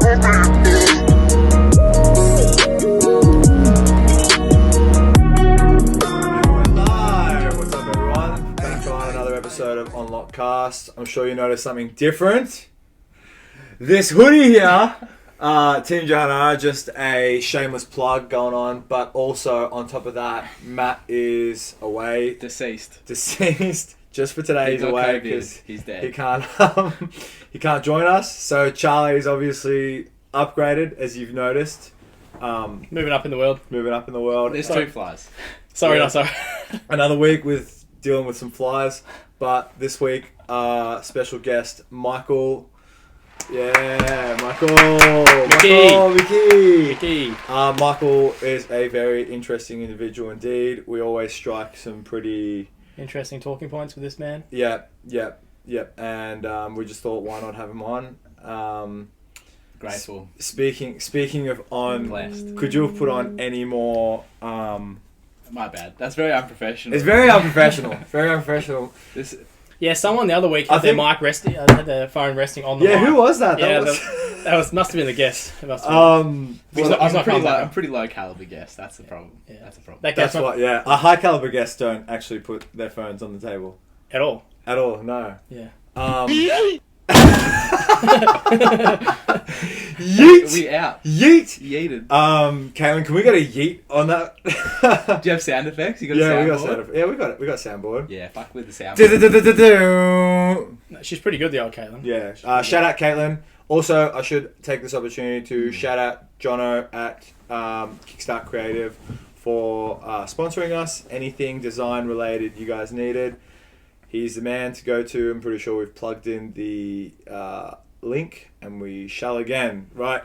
What's up, everyone? Back on another episode of Onlockcast. I'm sure you noticed something different. This hoodie here, Team Johanna, just a shameless plug going on, but also on top of that, Matt is away. Deceased. Just for today, he's away because he's dead. He can't join us. So Charlie's obviously upgraded, as you've noticed. Moving up in the world. There's two flies. Sorry. Another week with dealing with some flies, but this week, special guest Michael. Yeah, Mickey. Michael is a very interesting individual indeed. We always strike some pretty interesting talking points with this man. Yep. And we just thought, why not have him on? Grateful. Speaking of on, Blessed. Could you have put on any more? My bad. That's very unprofessional. It's very unprofessional. Yeah, someone the other week had their mic resting. Had their phone resting on the mic. Yeah, who was that? That must have been the guest. I'm pretty low caliber guest. That's the problem. Yeah. That's the problem. That's what. Yeah, a high caliber guests don't actually put their phones on the table At all. No. Yeah. Yeet. We out. Yeeted. Yeeted. Caitlin, can we get a yeet on that? Do you have sound effects? You got a Yeah, we got soundboard? sound effects. Yeah, we got it. We got soundboard. Yeah, fuck with the soundboard. Do-do-do-do-do. No, she's pretty good, the old Caitlin. Yeah. Shout out Caitlin. Also, I should take this opportunity to shout out Jono at Kickstart Creative for sponsoring us. Anything design related you guys needed, he's the man to go to. I'm pretty sure we've plugged in the link, and we shall again. Right?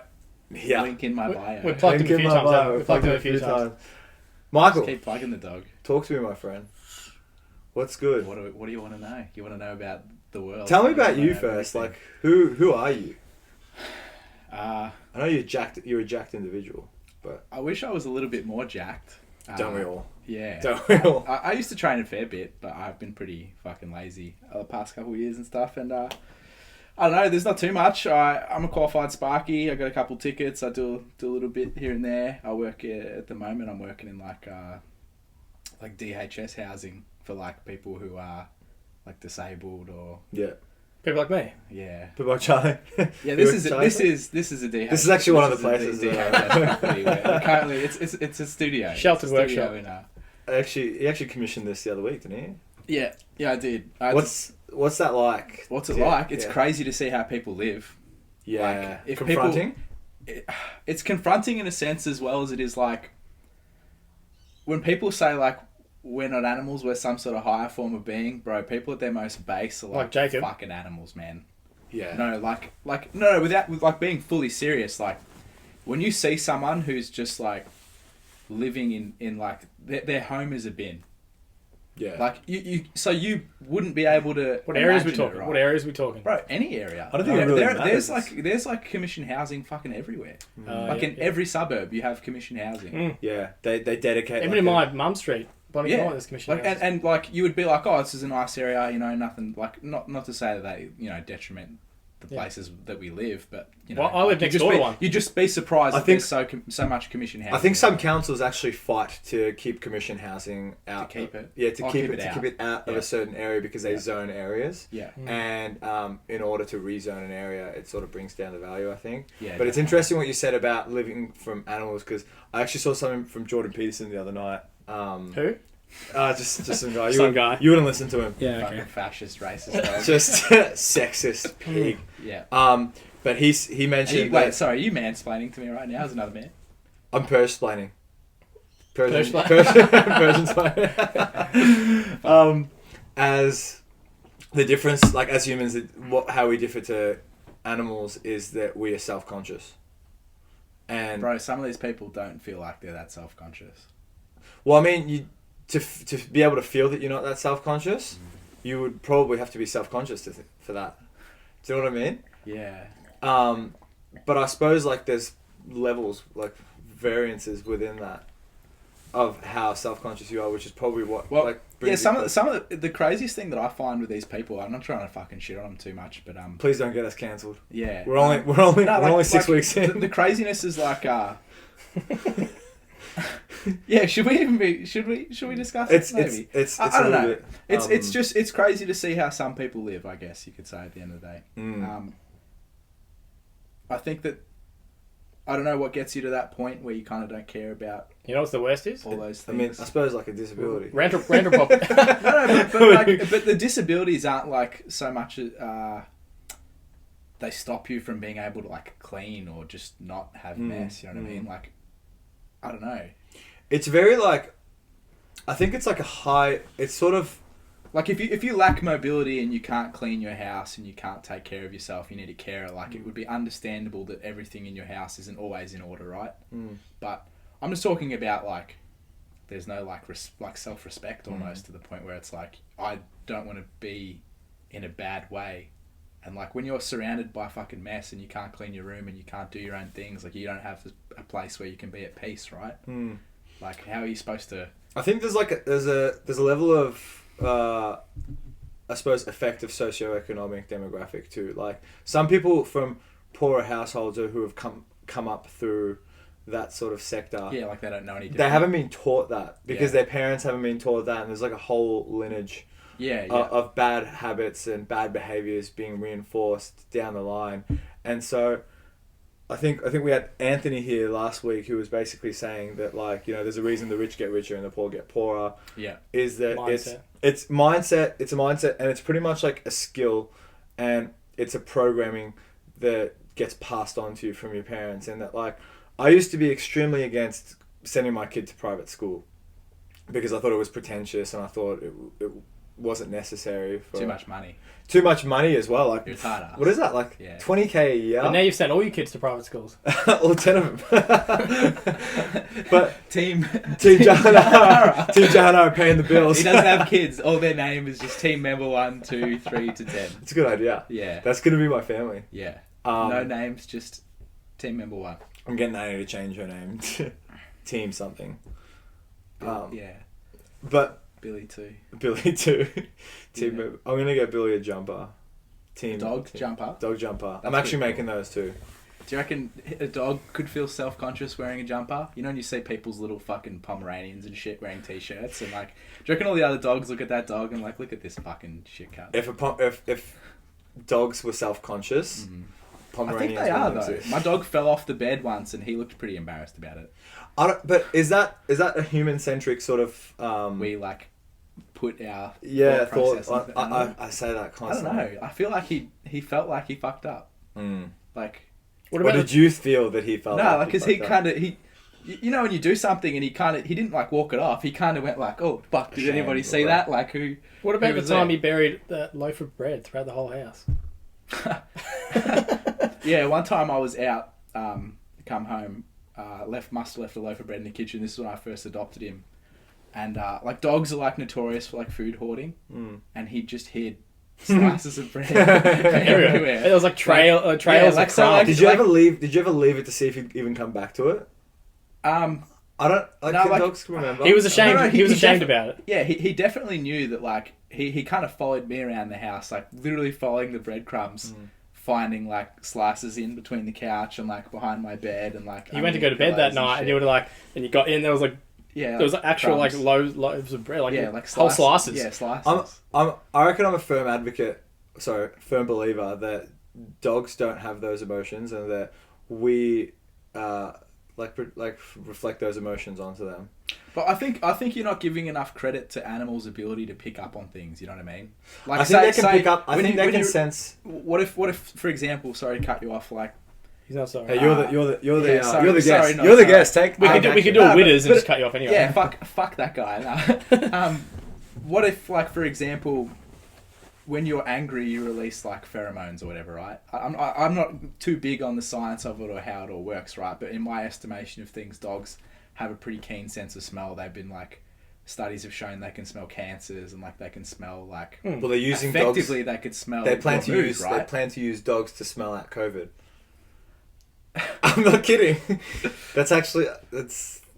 Yeah. Link in my bio. We've plugged him a few times. We've plugged him a few times. Michael, Just keep plugging the dog. talk to me, my friend. What's good? What do you want to know? You want to know about the world? Tell me about you first. Like, who are you? I I know you're a jacked individual, but I wish I was a little bit more jacked. don't we all? Yeah. Don't we all? I used to train a fair bit, but I've been pretty fucking lazy the past couple of years and stuff. And I don't know. There's not too much. I'm a qualified Sparky. I got a couple tickets. I do a little bit here and there. I work at the moment. I'm working in like DHS housing for like people who are like disabled or Yeah. People like me. yeah. People like Charlie. Yeah, this is a DHS. This is actually one of the places. Currently, it's a studio. Sheltered It's a studio workshop. He actually commissioned this the other week, didn't he? Yeah, I did. What's that like? What's it like? It's crazy to see how people live. Yeah. Like, if confronting? It's confronting in a sense as well as it is like when people say like we're not animals, we're some sort of higher form of being, bro. People at their most base are like Jacob. fucking animals, man. Yeah. No, without being fully serious, like when you see someone who's just like living in like their home is a bin. Yeah. Like you wouldn't be able to. What areas we imagine it, talking? right? What areas we talking? Bro, any area. I don't think it really there's matters. like commission housing fucking everywhere. Yeah. Every suburb you have commission housing. Yeah. They dedicate. Even in my mum street, Bonnie Court, there's commission Like, houses. and like you would be like, oh, this is a nice area, nothing like not to say that they detriment the places that we live, but Well, I live next door to one. You'd just be surprised. I that think there's so much commission housing. I think some councils actually fight to keep commission housing out. To keep it. Yeah, to keep it out of Yeah. a certain area because they zone areas. Yeah. And in order to rezone an area, it sort of brings down the value, I think. Yeah, but it's interesting what you said about living from animals, because I actually saw something from Jordan Peterson the other night. Who? Just some guy. Some guy. You wouldn't listen to him. Yeah, Fucking okay. fascist, racist. Dog. Just sexist pig. Yeah. But he mentioned. Wait, sorry, are you mansplaining to me right now as another man? I'm Persplaining. Persian as the difference, like as humans, how we differ to animals is that we are self-conscious. And Bro, some of these people don't feel like they're that self-conscious. well, I mean, to be able to feel that you're not that self-conscious, you would probably have to be self-conscious for that. Do you know what I mean? Yeah. But I suppose like there's levels, like variances within that of how self-conscious you are, which is probably what Yeah, some of the craziest thing that I find with these people, I'm not trying to fucking shit on them too much, but please don't get us cancelled. Yeah, we're only 6 weeks in. The craziness is like, yeah. Should we discuss it? Maybe I don't know. It's crazy to see how some people live. I guess you could say at the end of the day. I think that. I don't know what gets you to that point where you kind of don't care about. You know what's the worst is? All those things. I mean, I suppose like a disability. Rental property. but the disabilities aren't like so much. They stop you from being able to like clean or just not have mess. You know what I mean? Like, I don't know. It's very like. I think it's like a high. It's sort of. Like if you lack mobility and you can't clean your house and you can't take care of yourself, you need a carer. Like it would be understandable that everything in your house isn't always in order, right? But I'm just talking about like there's no like self-respect almost to the point where it's like I don't want to be in a bad way, and like when you're surrounded by fucking mess and you can't clean your room and you can't do your own things, like you don't have a place where you can be at peace, right? Like how are you supposed to? I think there's a level of. I suppose effective socioeconomic demographic too. Like some people from poorer households who have come up through that sort of sector. Yeah, like they don't know any different. They haven't been taught that because their parents haven't been taught that, and there's like a whole lineage of bad habits and bad behaviors being reinforced down the line. And so I think we had Anthony here last week who was basically saying that like, you know, there's a reason the rich get richer and the poor get poorer. Yeah. Is that it's mindset, it's a mindset, and it's pretty much like a skill, and it's a programming that gets passed on to you from your parents. And that like I used to be extremely against sending my kid to private school because I thought it was pretentious and I thought it wasn't necessary for too much money. Too much money as well. Like, what is that? Like, $20,000 a year? But now you've sent all your kids to private schools. All 10 of them. But Team Jahana are paying the bills. He doesn't have kids. All their name is just team member 1, 2, 3 to 10. It's a good idea. Yeah. That's going to be my family. Yeah. No names, just team member 1. I'm getting Annie to change her name to Team something. Yeah. But... Billy 2. Billy 2. Team. Yeah. I'm going to get Billy a jumper. Jumper? Dog jumper. I'm actually making those too. Do you reckon a dog could feel self-conscious wearing a jumper? You know when you see people's little fucking Pomeranians and shit wearing t-shirts and like... Do you reckon all the other dogs look at that dog and like, look at this fucking shit cut? If dogs were self-conscious... Pomeranians I think they are though. My dog fell off the bed once and he looked pretty embarrassed about it. But is that a human-centric sort of... We like... put our thought. I say that constantly. I don't know. I feel like he felt like he fucked up. Like, what did you feel that he felt? No, like because he kind of you know when you do something and he didn't like walk it off. He kind of went like, oh fuck, did anybody see that? Like who? What about the time he buried that loaf of bread throughout the whole house? Yeah, one time I was out, come home, must have left a loaf of bread in the kitchen. This is when I first adopted him. And like dogs are like notorious for like food hoarding, and he just hid slices of bread everywhere. There was like trails of crumbs. Did you ever leave it to see if he'd even come back to it? I don't like dogs can remember. He was ashamed. No, he was ashamed about it. Yeah, he definitely knew that. Like he kind of followed me around the house, like literally following the breadcrumbs. Finding like slices in between the couch and like behind my bed and like. You went to go to bed that night and you were like, and you got in. There was like. Yeah, there was actual crumbs. like loaves of bread, like whole slices. Yeah, slices. I reckon I'm a firm believer that dogs don't have those emotions and that we reflect those emotions onto them. But I think you're not giving enough credit to animals' ability to pick up on things. You know what I mean? Like I think they can pick up. I think they can sense. What if, for example, sorry to cut you off, like. He's not sorry. Hey, you're the guest. Sorry, you're the sorry. guest. We could do a Witters and just cut you off anyway. Yeah, fuck that guy. No. What if, like, for example, when you're angry, you release like pheromones or whatever, right? I'm not too big on the science of it or how it all works, right? But in my estimation of things, dogs have a pretty keen sense of smell. They've been like studies have shown they can smell cancers and like they can smell like. Well, they're using effectively dogs. they could smell. They plan to use dogs to smell out COVID. I'm not kidding. That's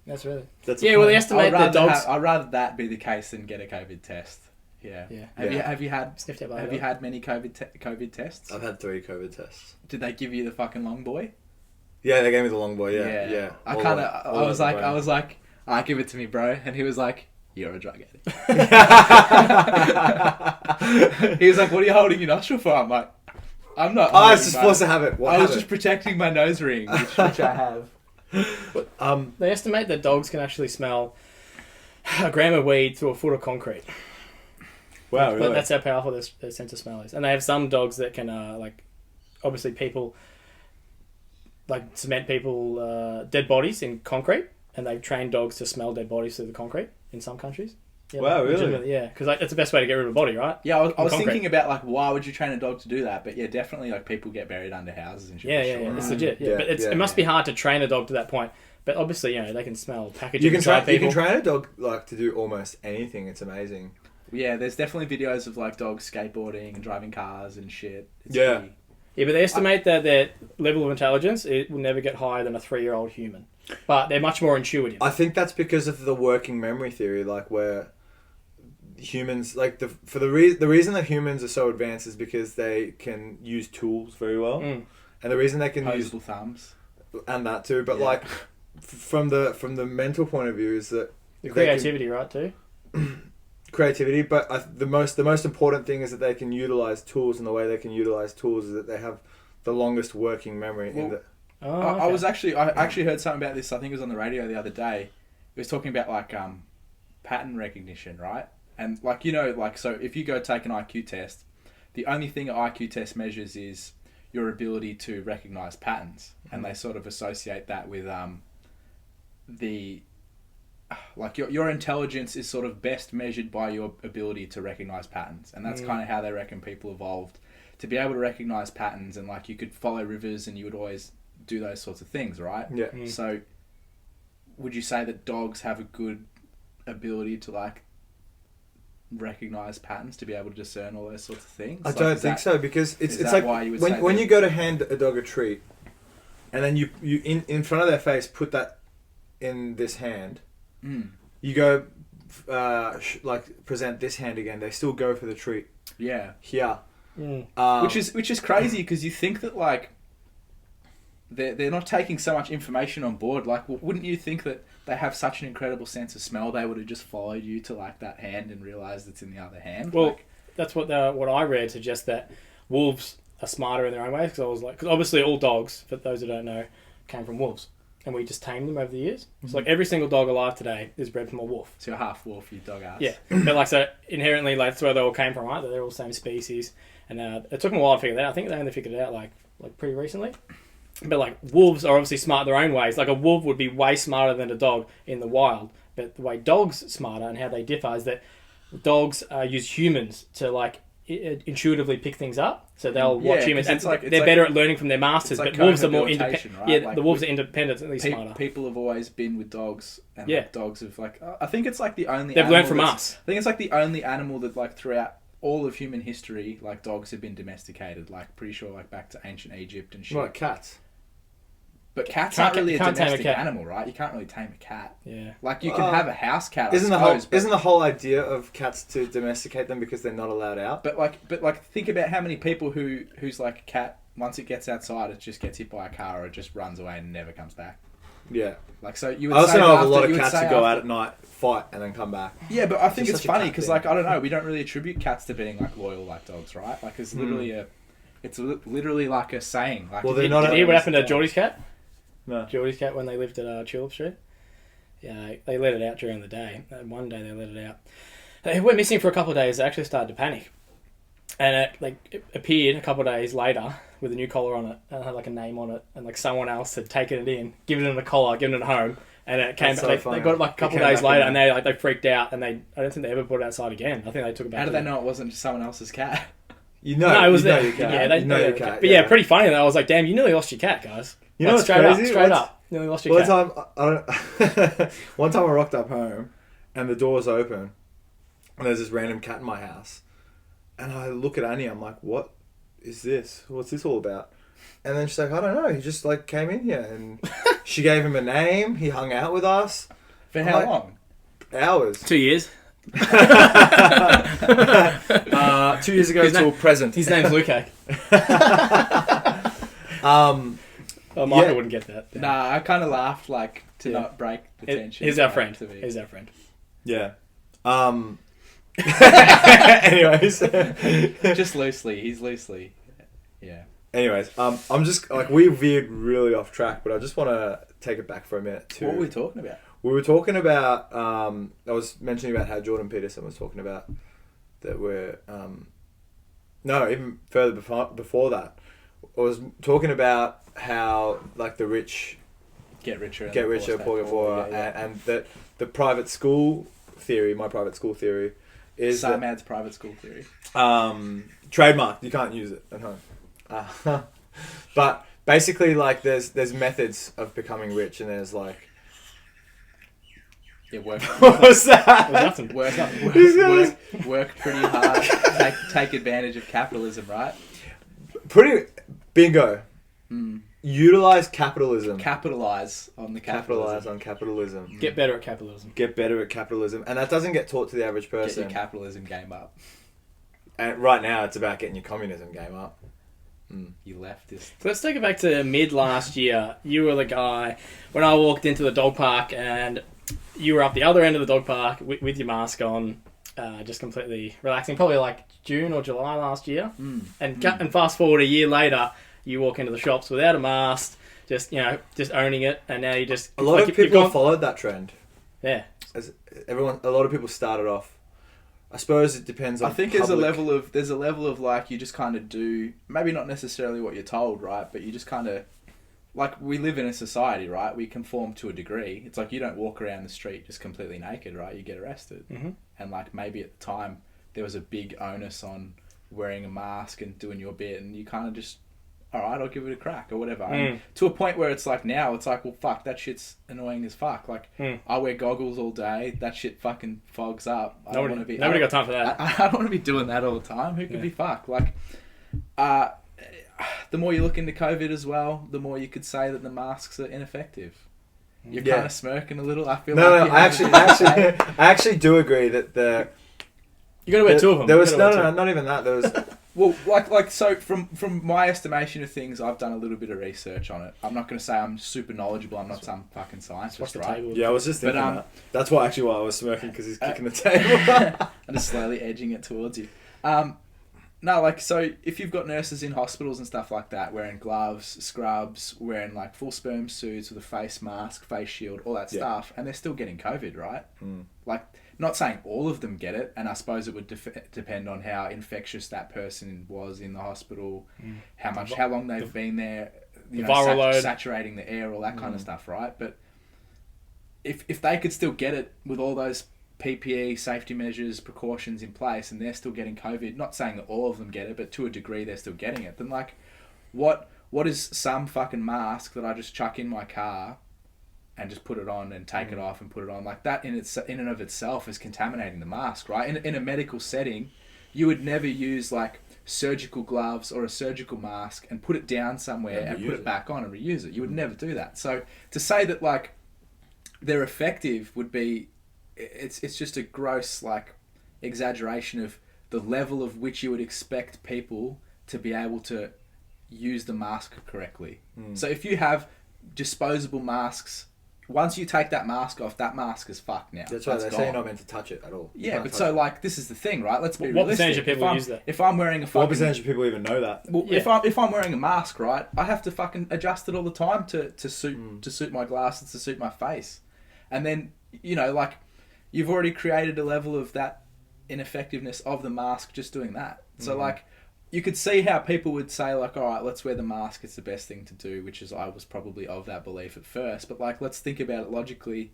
That's really. That's Yeah, well, they estimate that dogs. I'd rather that be the case than get a COVID test. Yeah. Yeah. Have you had Sniffed out by a have dog. you had many COVID tests? I've had 3 COVID tests. Did they give you the fucking long boy? Yeah, they gave me the long boy. Yeah. I was like, give it to me, bro. And he was like, you're a drug addict. He was like, what are you holding your nostril for? I'm like, I'm not. I was just supposed to have it. I was just protecting my nose ring, which I have. They estimate that dogs can actually smell a gram of weed through a foot of concrete. Wow, But really? that's how powerful their sense of smell is. And they have some dogs that can, obviously people, cement dead bodies in concrete, and they've trained dogs to smell dead bodies through the concrete in some countries. Yeah, wow, really? Yeah, because that's the best way to get rid of a body, right? Yeah, I was thinking about why would you train a dog to do that? But yeah, definitely people get buried under houses and shit. Yeah, it's legit. Yeah, but it must be hard to train a dog to that point. But obviously, they can smell packaging. You can train a dog to do almost anything. It's amazing. Yeah, there's definitely videos of dogs skateboarding and driving cars and shit. It's Yeah. pretty... Yeah, but they estimate that their level of intelligence it will never get higher than a 3-year-old human. But they're much more intuitive. I think that's because of the working memory theory, where humans the reason that humans are so advanced is because they can use tools very well, and the reason they can use thumbs and that too. But from the mental point of view is that the creativity, right? Too. Creativity, but the most important thing is that they can utilize tools, and the way they can utilize tools is that they have the longest working memory. Well, Okay. I actually heard something about this. I think it was on the radio the other day. It was talking about pattern recognition, right? And so if you go take an IQ test, the only thing an IQ test measures is your ability to recognize patterns, and they sort of associate that with your intelligence is sort of best measured by your ability to recognize patterns, and that's kind of how they reckon people evolved to be able to recognize patterns, and you could follow rivers and you would always do those sorts of things, right? Yeah. So would you say that dogs have a good ability to recognize patterns, to be able to discern all those sorts of things? I don't think so, because it's why you would when you go to hand a dog a treat, and then you in front of their face put that in this hand. You go present this hand again. They still go for the treat. Yeah. Here. Which is crazy, because you think that they're not taking so much information on board. Wouldn't you think that they have such an incredible sense of smell? They would have just followed you to that hand and realized it's in the other hand. Well, that's what I read suggests, that wolves are smarter in their own ways. Because obviously all dogs, for those who don't know, came from wolves. And we just tamed them over the years. So every single dog alive today is bred from a wolf. So you're half wolf, you dog ass. Yeah, but so inherently, that's where they all came from, right? They're all the same species, and it took them a while to figure that out. I think they only figured it out pretty recently. But wolves are obviously smart in their own ways. A wolf would be way smarter than a dog in the wild. But the way dogs are smarter and how they differ is that dogs use humans to intuitively pick things up. So they'll watch humans, and they're better at learning from their masters. But wolves are more independent. Right? Yeah, the wolves are independently smarter. People have always been with dogs, and dogs have I think it's the only. They've learned from us. I think it's the only animal that throughout all of human history, dogs have been domesticated. Pretty sure back to ancient Egypt and shit. Like cats. But cats aren't really a domestic animal, right? You can't really tame a cat. Yeah. You can have a house cat, Isn't the whole idea of cats to domesticate them because they're not allowed out? But think about how many people who's a cat, once it gets outside, it just gets hit by a car or it just runs away and never comes back. Yeah. So you would I also say know of a lot of cats who go out at night, fight, and then come back. Yeah, but I think it's funny because thing. I don't know, we don't really attribute cats to being loyal like dogs, right? It's literally a saying. Did you hear what happened to Geordie's cat? No. Geordie's cat when they lived at Tulip Street. Yeah, they let it out during the day. One day they let it out. They went missing for a couple of days. They actually started to panic. And it appeared a couple of days later with a new collar on it and had a name on it, and someone else had taken it in, given it a collar, given it a home, and it came back. They got it a couple of days later, and they freaked out, and I don't think they ever put it outside again. I think they took it back. How did they know it wasn't just someone else's cat? No, it was your cat. Yeah, they know your cat. But yeah, pretty funny. I was like, damn, you nearly lost your cat, guys. You know what's crazy? Straight up. Nearly lost your cat. One time I rocked up home and the door's open and there's this random cat in my house. And I look at Annie, I'm like, what is this? What's this all about? And then she's like, I don't know. He just came in here and She gave him a name. He hung out with us. For how long? Hours. 2 years. 2 years ago till present. His name's Luke. Oh, Michael wouldn't get that. Nah, I kind of laughed to not break the tension. He's our friend. He's our friend. Yeah. Anyways. Just loosely. He's loosely. Yeah. Anyways, I'm just we veered really off track, but I just want to take it back for a minute to. What were we talking about? We were talking about. I was mentioning about how Jordan Peterson was talking about that we're. No, even further before that, I was talking about how the rich get richer, poor get poorer, and that the private school theory, my private school theory, is Sarmad's private school theory. Trademark. You can't use it at home. But basically, there's methods of becoming rich, and there's work. What was that? Work pretty hard. Take advantage of capitalism, right? Pretty bingo. Utilize capitalism. Capitalize on capitalism. Get better at capitalism. And that doesn't get taught to the average person. Get your capitalism game up. And right now, it's about getting your communism game up. You leftist. So let's take it back to mid last year. You were the guy when I walked into the dog park, and you were up the other end of the dog park with your mask on, just completely relaxing. Probably June or July last year. And fast forward a year later, you walk into the shops without a mask, just owning it, and now you just a lot of people followed that trend. Yeah, a lot of people started off. I suppose it depends on. I think there's a level of you just kind of do, maybe not necessarily what you're told, right? But you just kind of we live in a society, right? We conform to a degree. It's you don't walk around the street just completely naked, right? You get arrested. And maybe at the time there was a big onus on wearing a mask and doing your bit, and you kind of just, all right, I'll give it a crack or whatever. And to a point where it's now, it's well, fuck, that shit's annoying as fuck. I wear goggles all day. That shit fucking fogs up. Nobody got time for that. I don't want to be doing that all the time. Who could be fucked? The more you look into COVID as well, the more you could say that the masks are ineffective. You're kind of smirking a little. I feel I actually do agree that you got to wear two of them. There was not even that. There was. Well, so from my estimation of things, I've done a little bit of research on it. I'm not going to say I'm super knowledgeable. I'm not some fucking scientist, right? Yeah, I was just thinking that. That's why I was smirking, because he's kicking the table. I'm just slowly edging it towards you. No, so if you've got nurses in hospitals and stuff like that, wearing gloves, scrubs, wearing full sperm suits with a face mask, face shield, all that stuff, and they're still getting COVID, right? Not saying all of them get it, and I suppose it would depend on how infectious that person was in the hospital, how long they've been there, viral load, saturating the air, all that kind of stuff, right? But if they could still get it with all those PPE, safety measures, precautions in place, and they're still getting COVID, not saying that all of them get it, but to a degree they're still getting it, then what is some fucking mask that I just chuck in my car and just put it on and take it off and put it on? That in and of itself is contaminating the mask, right? In a medical setting, you would never use surgical gloves or a surgical mask and put it down somewhere and put it back on and reuse it. You would never do that. So to say that they're effective would be, it's just a gross exaggeration of the level of which you would expect people to be able to use the mask correctly. So if you have disposable masks, once you take that mask off, that mask is fucked now. That's right. They're saying you're not meant to touch it at all. Yeah, but so this is the thing, right? Let's be realistic. What percentage of people use that? If I'm wearing a fucking... What percentage of people even know that? Well, if I'm wearing a mask, right, I have to fucking adjust it all the time to suit my glasses, to suit my face. And then, you've already created a level of that ineffectiveness of the mask just doing that. So you could see how people would say all right, let's wear the mask, it's the best thing to do, which is, I was probably of that belief at first, but let's think about it logically.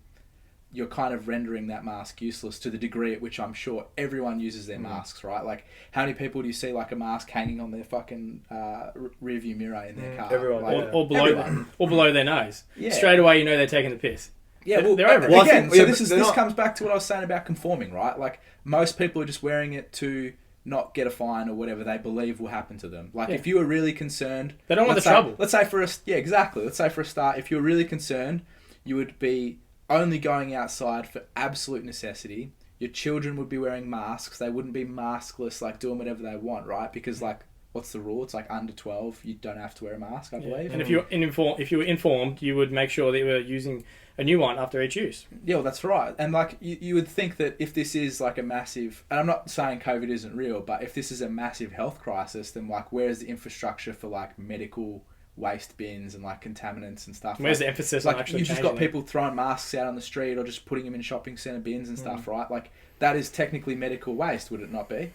You're kind of rendering that mask useless to the degree at which I'm sure everyone uses their masks, right? How many people do you see a mask hanging on their fucking rearview mirror in their car? Everyone, or below their nose. Yeah. Straight away you know they're taking the piss. Yeah, well, they're over again, so this comes back to what I was saying about conforming, right? Most people are just wearing it to not get a fine or whatever they believe will happen to them. Like, Yeah. if you were really concerned... They don't want let's the say- trouble. Let's say for a... Yeah, exactly. Let's say for a start, if you were really concerned, you would be only going outside for absolute necessity. Your children would be wearing masks. They wouldn't be maskless, like, doing whatever they want, right? Because, like, what's the rule? It's like under 12, you don't have to wear a mask, I believe. And if you were informed, you would make sure that you were using a new one after each use. Yeah, well, that's right. And like you would think that if this is like a massive, and I'm not saying COVID isn't real, but if this is a massive health crisis, then like where's the infrastructure for like medical waste bins and like contaminants and stuff? Where's like, the emphasis like on actually you've just changing got people throwing masks out on the street or just putting them in shopping centre bins and stuff, right? Like that is technically medical waste, would it not be?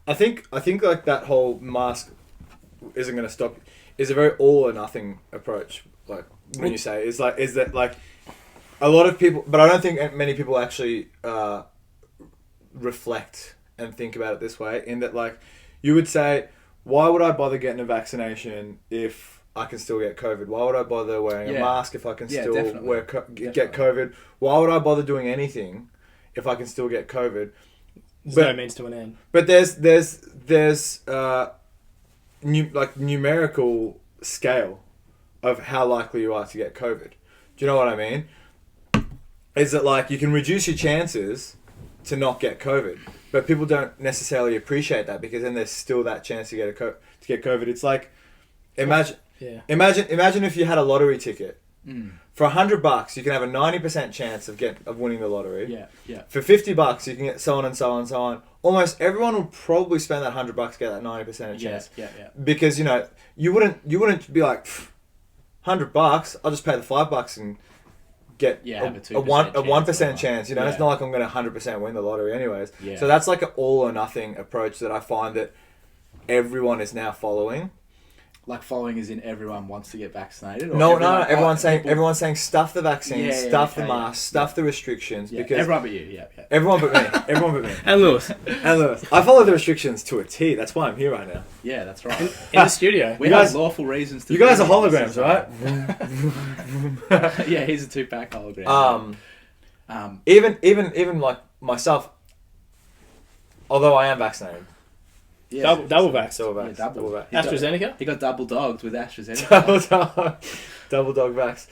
I think like that whole mask isn't going to stop. Is a very all or nothing approach. Like when you say is that like a lot of people, but I don't think many people actually reflect and think about it this way. In that, like, you would say, why would I bother getting a vaccination if I can still get COVID? Why would I bother wearing a mask if I can still get COVID? Why would I bother doing anything if I can still get COVID? There's no means to an end. But there's numerical scale of how likely you are to get COVID. Do you know what I mean? Is that like you can reduce your chances to not get COVID, but people don't necessarily appreciate that because then there's still that chance to get COVID. It's like imagine if you had a lottery ticket. For $100, you can have a 90% chance of winning the lottery. Yeah. For $50, you can get so on and so on and so on. Almost everyone will probably spend that $100 to get that 90% chance. Yeah. Because you wouldn't be like $100. I'll just pay the $5 and get a 1% chance. It's not like I'm going to 100% win the lottery anyways. Yeah. So that's like an all or nothing approach that I find that everyone is now following. Like following as in everyone wants to get vaccinated? Or No. Everyone's saying stuff the vaccine, stuff the mask, stuff the restrictions. Yeah. Because everyone but you. Yeah. Everyone but me. And Lewis. I follow the restrictions to a T. That's why I'm here right now. Yeah, that's right. In the studio. We have lawful reasons to. You guys are holograms, right? Yeah, he's a 2-pack hologram. Even like myself, although I am vaccinated. Yeah, double vax. Double vax. AstraZeneca? He got double dogged with AstraZeneca. double dog vax.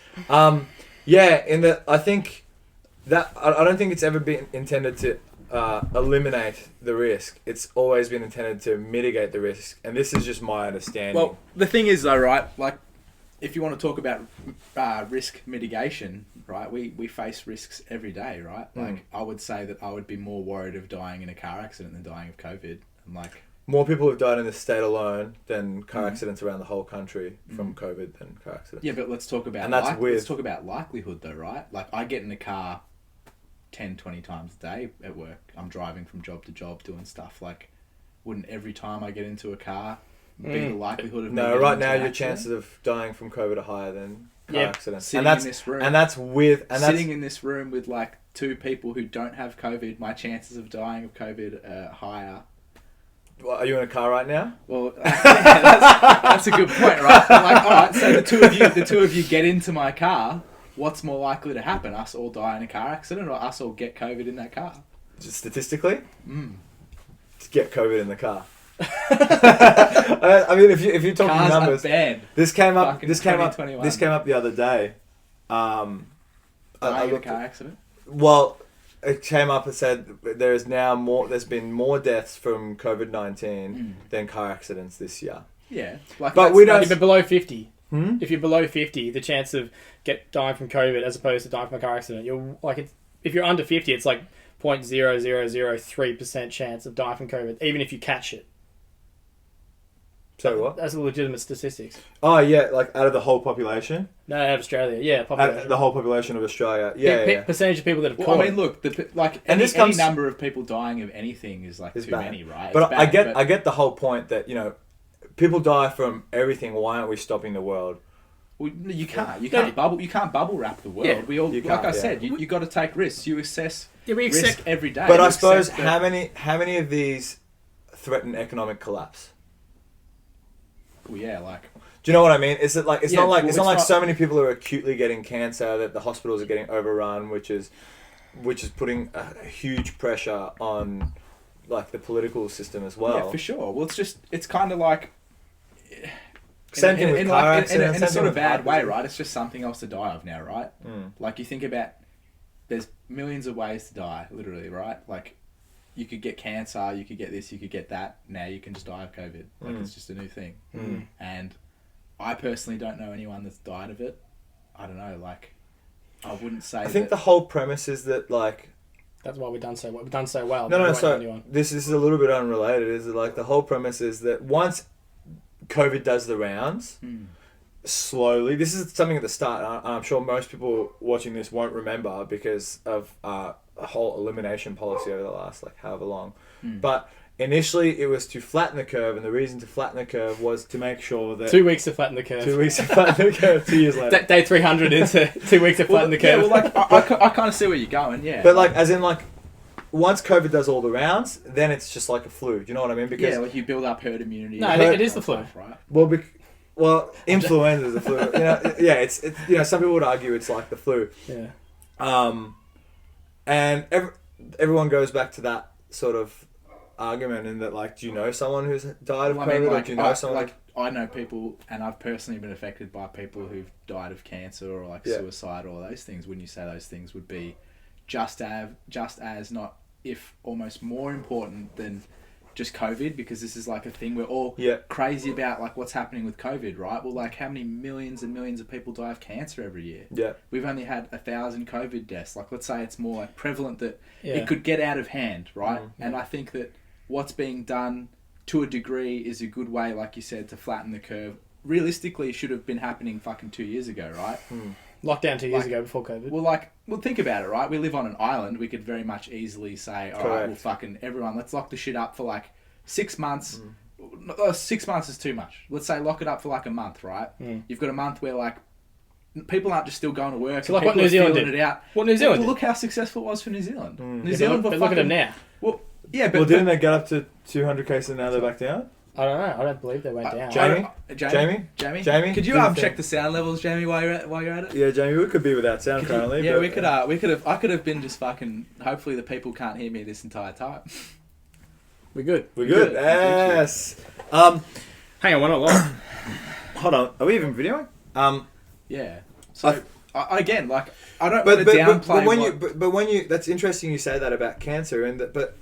I think that I don't think it's ever been intended to eliminate the risk. It's always been intended to mitigate the risk, and this is just my understanding. Well, the thing is though, right? Like, if you want to talk about risk mitigation, right? We face risks every day, right? Like, I would say that I would be more worried of dying in a car accident than dying of COVID. And like, more people have died in the state alone than car accidents around the whole country from COVID than car accidents. Yeah, but let's talk about let's talk about likelihood though, right? Like, I get in a car 10, 20 times a day at work. I'm driving from job to job doing stuff. Like, wouldn't every time I get into a car be the likelihood of me getting right into now an your accident? chances of dying from COVID are higher than car accidents. Sitting in this room in this room with like 2 people who don't have COVID, my chances of dying of COVID are higher. Well, are you in a car right now? Well, that's a good point, right? I'm like, all right, so the two of you get into my car. What's more likely to happen? Us all die in a car accident, or us all get COVID in that car? Just statistically, to get COVID in the car. I mean, if you're talking Cars numbers, are banned. This came up the other day. Dying in a car accident. Well, it came up and said there's been more deaths from COVID-19 than car accidents this year. Yeah, like, but we don't. If you're below 50, if you're below 50, the chance of dying from COVID as opposed to dying from a car accident, if you're under 50, it's like 0.0003% chance of dying from COVID, even if you catch it. So what? That's a legitimate statistics. Oh yeah, like out of the whole population. No, out of Australia, yeah, population. The whole population of Australia, yeah. Percentage of people that have caught. I mean, look, any number of people dying of anything is like too many, right? But I get the whole point that people die from everything. Why aren't we stopping the world? Well, you can't bubble wrap the world. Yeah, we all, like I said, you got to take risks. You assess we risk every day. But I suppose how many of these threaten economic collapse? Well, yeah, like. Do you know what I mean? Is it like it's not like so many people are acutely getting cancer that the hospitals are getting overrun, which is putting a huge pressure on like the political system as well. Yeah, for sure. Well, it's kind of like Same thing with car accidents. in a sort of bad way, right? It's just something else to die of now, right? Mm. Like you think about, there's millions of ways to die, literally, right? Like you could get cancer, you could get this, you could get that. Now you can just die of COVID. Like it's just a new thing. Mm. And I personally don't know anyone that's died of it. I don't know, like I wouldn't say. I think the whole premise is that like. That's why we've done so well. We've done so well. No. So this is a little bit unrelated. Is that like the whole premise is that once COVID does the rounds, slowly. This is something at the start. I'm sure most people watching this won't remember because of a whole elimination policy over the last like however long. But initially, it was to flatten the curve, and the reason to flatten the curve was to make sure that 2 weeks to flatten the curve. 2 weeks to flatten the curve. 2 years later, Day 300 into 2 weeks to flatten the curve. Yeah, well, like I kind of see where you're going. Yeah, but like as in like. Once COVID does all the rounds, then it's just like a flu. Do you know what I mean? Because like you build up herd immunity. No, it is the flu, right? Well, influenza is the flu. You know, yeah, it's you know some people would argue it's like the flu. Yeah. And everyone goes back to that sort of argument in that like, do you know someone who's died of COVID? Or do you know someone? I know people, and I've personally been affected by people who've died of cancer or like suicide or those things. Wouldn't you say those things would be just as not if almost more important than just COVID, because this is like a thing we're all crazy about, like what's happening with COVID, right? Well, like how many millions and millions of people die of cancer every year? Yeah. We've only had 1,000 COVID deaths. Like let's say it's more like prevalent that it could get out of hand, right? And I think that what's being done to a degree is a good way, like you said, to flatten the curve. Realistically, it should have been happening fucking 2 years ago, right? Lockdown 2 years ago before COVID. Well, think about it, right? We live on an island. We could very much easily say, all right, well, fucking everyone, let's lock the shit up for like 6 months. 6 months is too much. Let's say lock it up for like a month, right? You've got a month where like people aren't just still going to work. So like what New Zealand did. It out. What New Zealand did. Look how successful it was for New Zealand. New Zealand, but look at them now. Well, yeah, but didn't they get up to 200 cases and now they're back down? I don't know. I don't believe they went down. Jamie, could you check the sound levels, Jamie, while you're at it? Yeah, Jamie, we could be without sound currently. Yeah, we could. I could have been just fucking. Hopefully, the people can't hear me this entire time. We're good. We're good. Yes. Hang on, we're not live. Hold on. Are we even videoing? Yeah. So again, like I don't want to downplay. But when you, that's interesting. You say that about cancer, and that, but.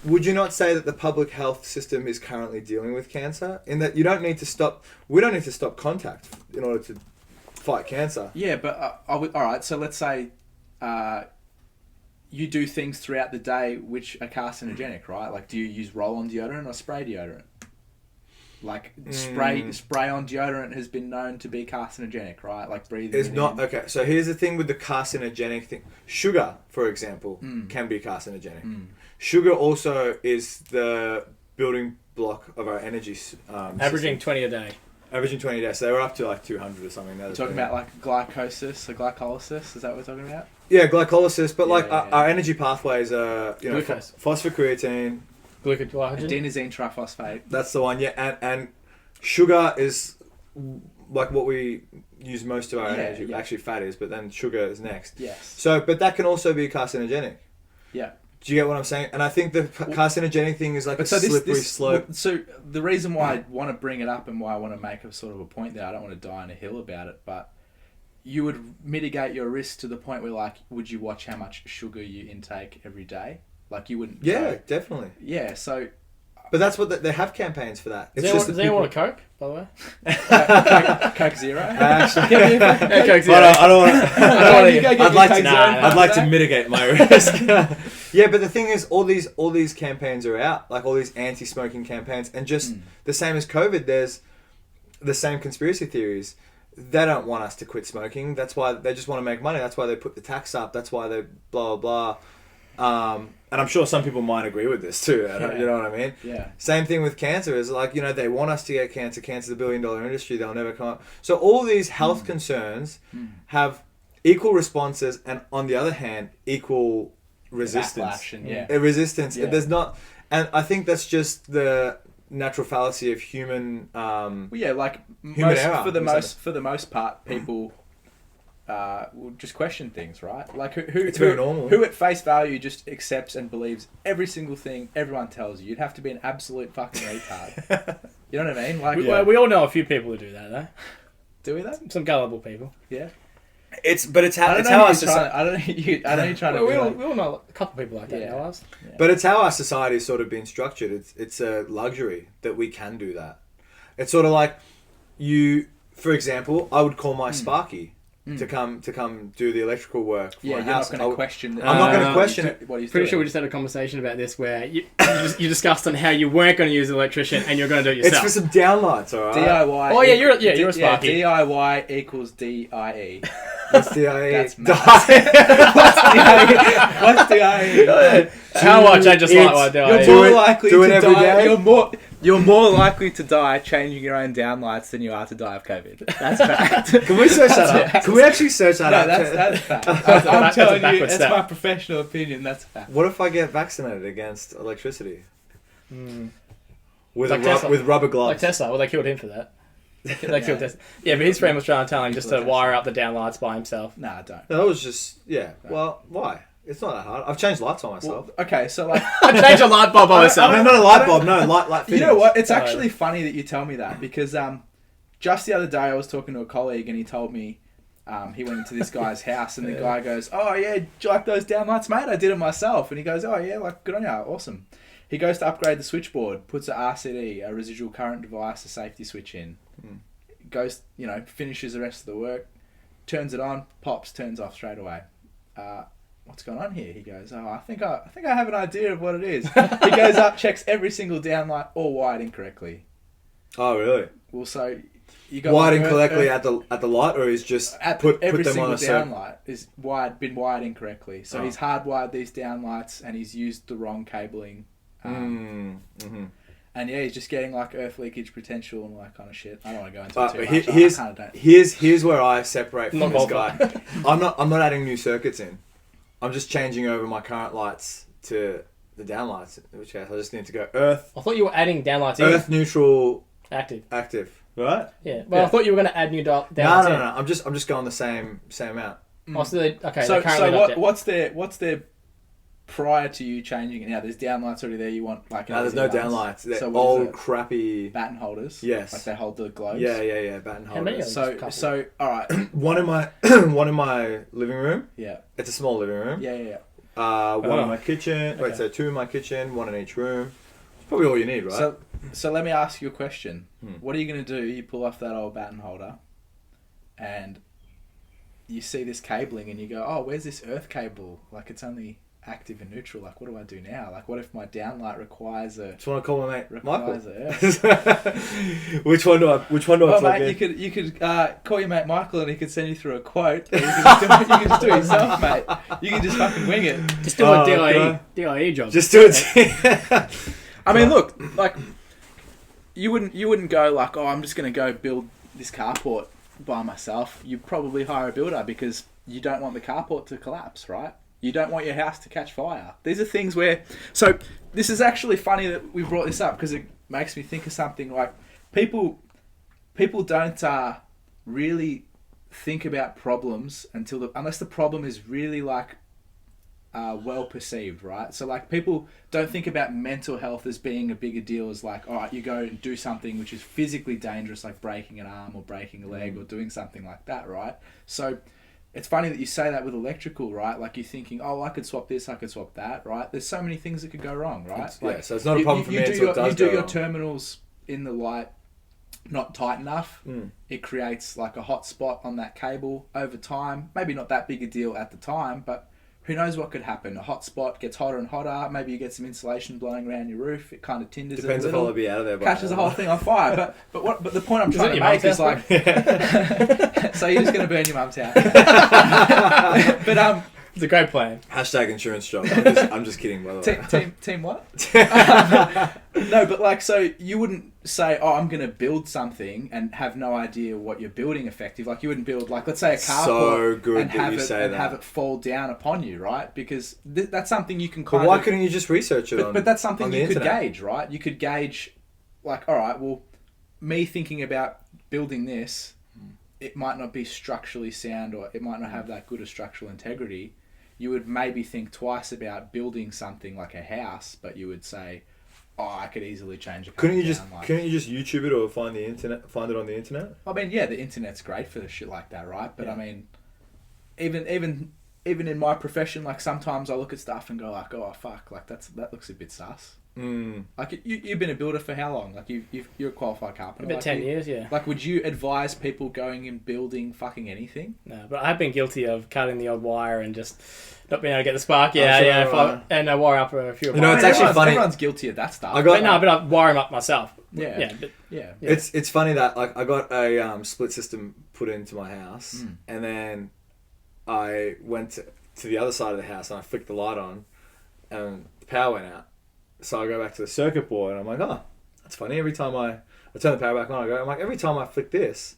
Would you not say that the public health system is currently dealing with cancer? In that you don't need to stop... We don't need to stop contact in order to fight cancer. Yeah, but all right, so let's say you do things throughout the day which are carcinogenic, right? Like, do you use roll-on deodorant or spray deodorant? Like, spray on deodorant has been known to be carcinogenic, right? Like, breathing It's not... Okay, so here's the thing with the carcinogenic thing. Sugar, for example, can be carcinogenic. Sugar also is the building block of our energy Averaging system. 20 a day. Averaging 20 a day. So they were up to like 200 or something. You're talking about like glycolysis or glycolysis? Is that what we're talking about? Yeah, glycolysis. But our energy pathways are, you know, glucose, phosphocreatine, glucogen, adenosine triphosphate. That's the one. Yeah, and sugar is like what we use most of our energy. Yeah. Actually, fat is, but then sugar is next. Yes. So, but that can also be carcinogenic. Yeah. Do you get what I'm saying? And I think the carcinogenic thing is like a slippery slope. Well, so the reason why I want to bring it up and why I want to make a sort of a point there, I don't want to die on a hill about it, but you would mitigate your risk to the point where, like, would you watch how much sugar you intake every day? Like, you wouldn't... Yeah, definitely. Yeah, so... But that's what they have campaigns for that. Does anyone want a Coke, by the way? Coke Zero? Actually, Coke Zero. I don't want to. I'd like to mitigate my risk. Yeah, but the thing is, all these campaigns are out, like all these anti-smoking campaigns, and just the same as COVID. There's the same conspiracy theories. They don't want us to quit smoking. That's why they just want to make money. That's why they put the tax up. That's why they blah blah blah. And I'm sure some people might agree with this too. You know what I mean? Yeah. Same thing with cancer. Is like, you know, they want us to get cancer. Cancer's a billion-dollar industry. They'll never come up. So all these health concerns have equal responses, and on the other hand, equal resistance. Resistance. Yeah. There's not, and I think that's just the natural fallacy of human. Well, yeah, like human error. for the most part, people will just question things, right? Like who It's very normal. Who at face value just accepts and believes every single thing everyone tells you. You'd have to be an absolute fucking retard. You know what I mean? Like, We all know a few people who do that, though. do we though? Some gullible people. Yeah. It's how I it's know how our you're society. trying. I know you're trying to. We be all, like, we all know a couple people like that in Yeah. our lives. But it's how our society's sort of been structured. It's a luxury that we can do that. It's sort of like you, for example, I would call my Sparky to come do the electrical work for yeah, my you're house. not going to question. I'm not going to question it. What he's Pretty doing. sure we just had a conversation about this where you discussed on how you weren't going to use an electrician and you're going to do it It's yourself. for some downlights, all right? DIY. Oh, yeah, you're a Sparky. DIY equals DIE. What's DIE? That's mad. What's DIE? How I change a light wire do I? You're more likely do it to every die. day? You're more likely to die changing your own downlights than you are to die of COVID. That's fact. Can we search that up? Can we actually search that No, up? that's fact. That's I'm a telling you, backward that's step. my professional opinion. That's fact. What if I get vaccinated against electricity with Like Tesla. with rubber Like gloves? Tesla, well, they killed him for that. They killed Tesla. Yeah, but his friend was trying to tell him just to wire up the downlights by himself. Nah, don't. No, that was just Well, why? It's not that hard. I've changed lights on myself. Well, okay, so like, I changed a light bulb by myself. No, not a light bulb. No, light. you know fittings. what? It's actually funny that you tell me that because just the other day I was talking to a colleague and he told me he went into this guy's house and the guy goes, "Oh yeah, do you like those downlights, mate? I did it myself." And he goes, "Oh yeah, like good on you, awesome." He goes to upgrade the switchboard, puts a RCD, a residual current device, a safety switch in. Goes, finishes the rest of the work, turns it on, pops, turns off straight away. What's going on here? He goes, "Oh, I think I have an idea of what it is." He goes up, checks every single downlight, all wired incorrectly. Oh, really? Well, so you got Wired like incorrectly at the light, or is just put every them on single a downlight is been wired incorrectly. So he's hardwired these downlights and he's used the wrong cabling. And yeah, he's just getting like earth leakage potential and all that kind of shit. I don't want to go into it too much. Here's where I separate from Not this qualified. guy. I'm not adding new circuits in. I'm just changing over my current lights to the downlights. In which case, I just need to go earth I thought you were adding downlights in. earth neutral Active. right? Yeah. Well, Yeah. I thought you were going to add new downlights No. in. I'm just going the same amount. Oh, so they currently So not down. what's their prior to you changing it now? There's downlights already there. You want like No, there's no LED lights. downlights. They're So what is old it? crappy. Batten holders. Yes. Like they hold the globes. Yeah. Batten How many holders. of them? So all right. One in my living room. Yeah. It's a small living room. Yeah. One in my kitchen. Wait, Okay. so two in my kitchen, one in each room. It's probably all you need, right? So let me ask you a question. Hmm. What are you going to do? You pull off that old batten holder and you see this cabling and you go, "Oh, where's this earth cable? Like it's only active and neutral. Like what do I do now? Like what if my downlight requires a Just want to call my mate Michael. requires a Which one do I Well, plug mate, in? you could call your mate Michael and he could send you through a quote. Or you can just do it yourself, mate. You can just fucking wing it. Just do a DIE job. Just do it. I mean, look, like you wouldn't go like, "Oh, I'm just going to go build this carport by myself." You'd probably hire a builder because you don't want the carport to collapse, right? You don't want your house to catch fire. These are things where... So this is actually funny that we brought this up because it makes me think of something like people don't really think about problems unless the problem is really like well perceived, right? So like people don't think about mental health as being a bigger deal as like, all right, you go and do something which is physically dangerous, like breaking an arm or breaking a leg or doing something like that, right? So it's funny that you say that with electrical, right? Like you're thinking, "Oh, I could swap this, I could swap that," right? There's so many things that could go wrong, right? Yeah, so it's not a problem for me until it does You do go your wrong. terminals in the light not tight enough. It creates like a hot spot on that cable over time. Maybe not that big a deal at the time, but who knows what could happen? A hot spot gets hotter and hotter. Maybe you get some insulation blowing around your roof. It kind of tinders Depends it a if little. I'll be out of there by Catches the now. whole thing on fire. But the point I'm Is trying it to your make mum's is house, like, so you're just going to burn your mum's house. But It's a great plan. Hashtag insurance job. I'm just kidding, by the way. team what? No, but like, so you wouldn't say, "Oh, I'm going to build something," and have no idea what you're building effective. Like you wouldn't build, like, let's say a carport So good and that have you it say and that. have it fall down upon you, right? Because that's something you can But kind why of. couldn't you just research it on But that's something on the you could internet? gauge, right? You could gauge, like, all right, well, me thinking about building this, it might not be structurally sound, or it might not have that good a structural integrity, you would maybe think twice about building something like a house, but you would say, oh, I could easily change it. Couldn't you just YouTube it or find it on the internet? I mean, yeah, the internet's great for the shit like that, right? But I mean, even in my profession, like sometimes I look at stuff and go like, oh fuck, like that looks a bit sus. Like you've been a builder for how long? Like you're a qualified carpenter. About like 10 years, yeah. Like, would you advise people going and building fucking anything? No, but I have been guilty of cutting the odd wire and just not being able to get the spark. And I wire up a few. You know, it's actually funny. Everyone's guilty of that stuff. But I wire them up myself. Yeah. It's funny that like I got a split system put into my house, and then I went to the other side of the house and I flicked the light on, and the power went out. So I go back to the circuit board and I'm like, oh, that's funny. Every time I turn the power back on, I'm like, every time I flick this,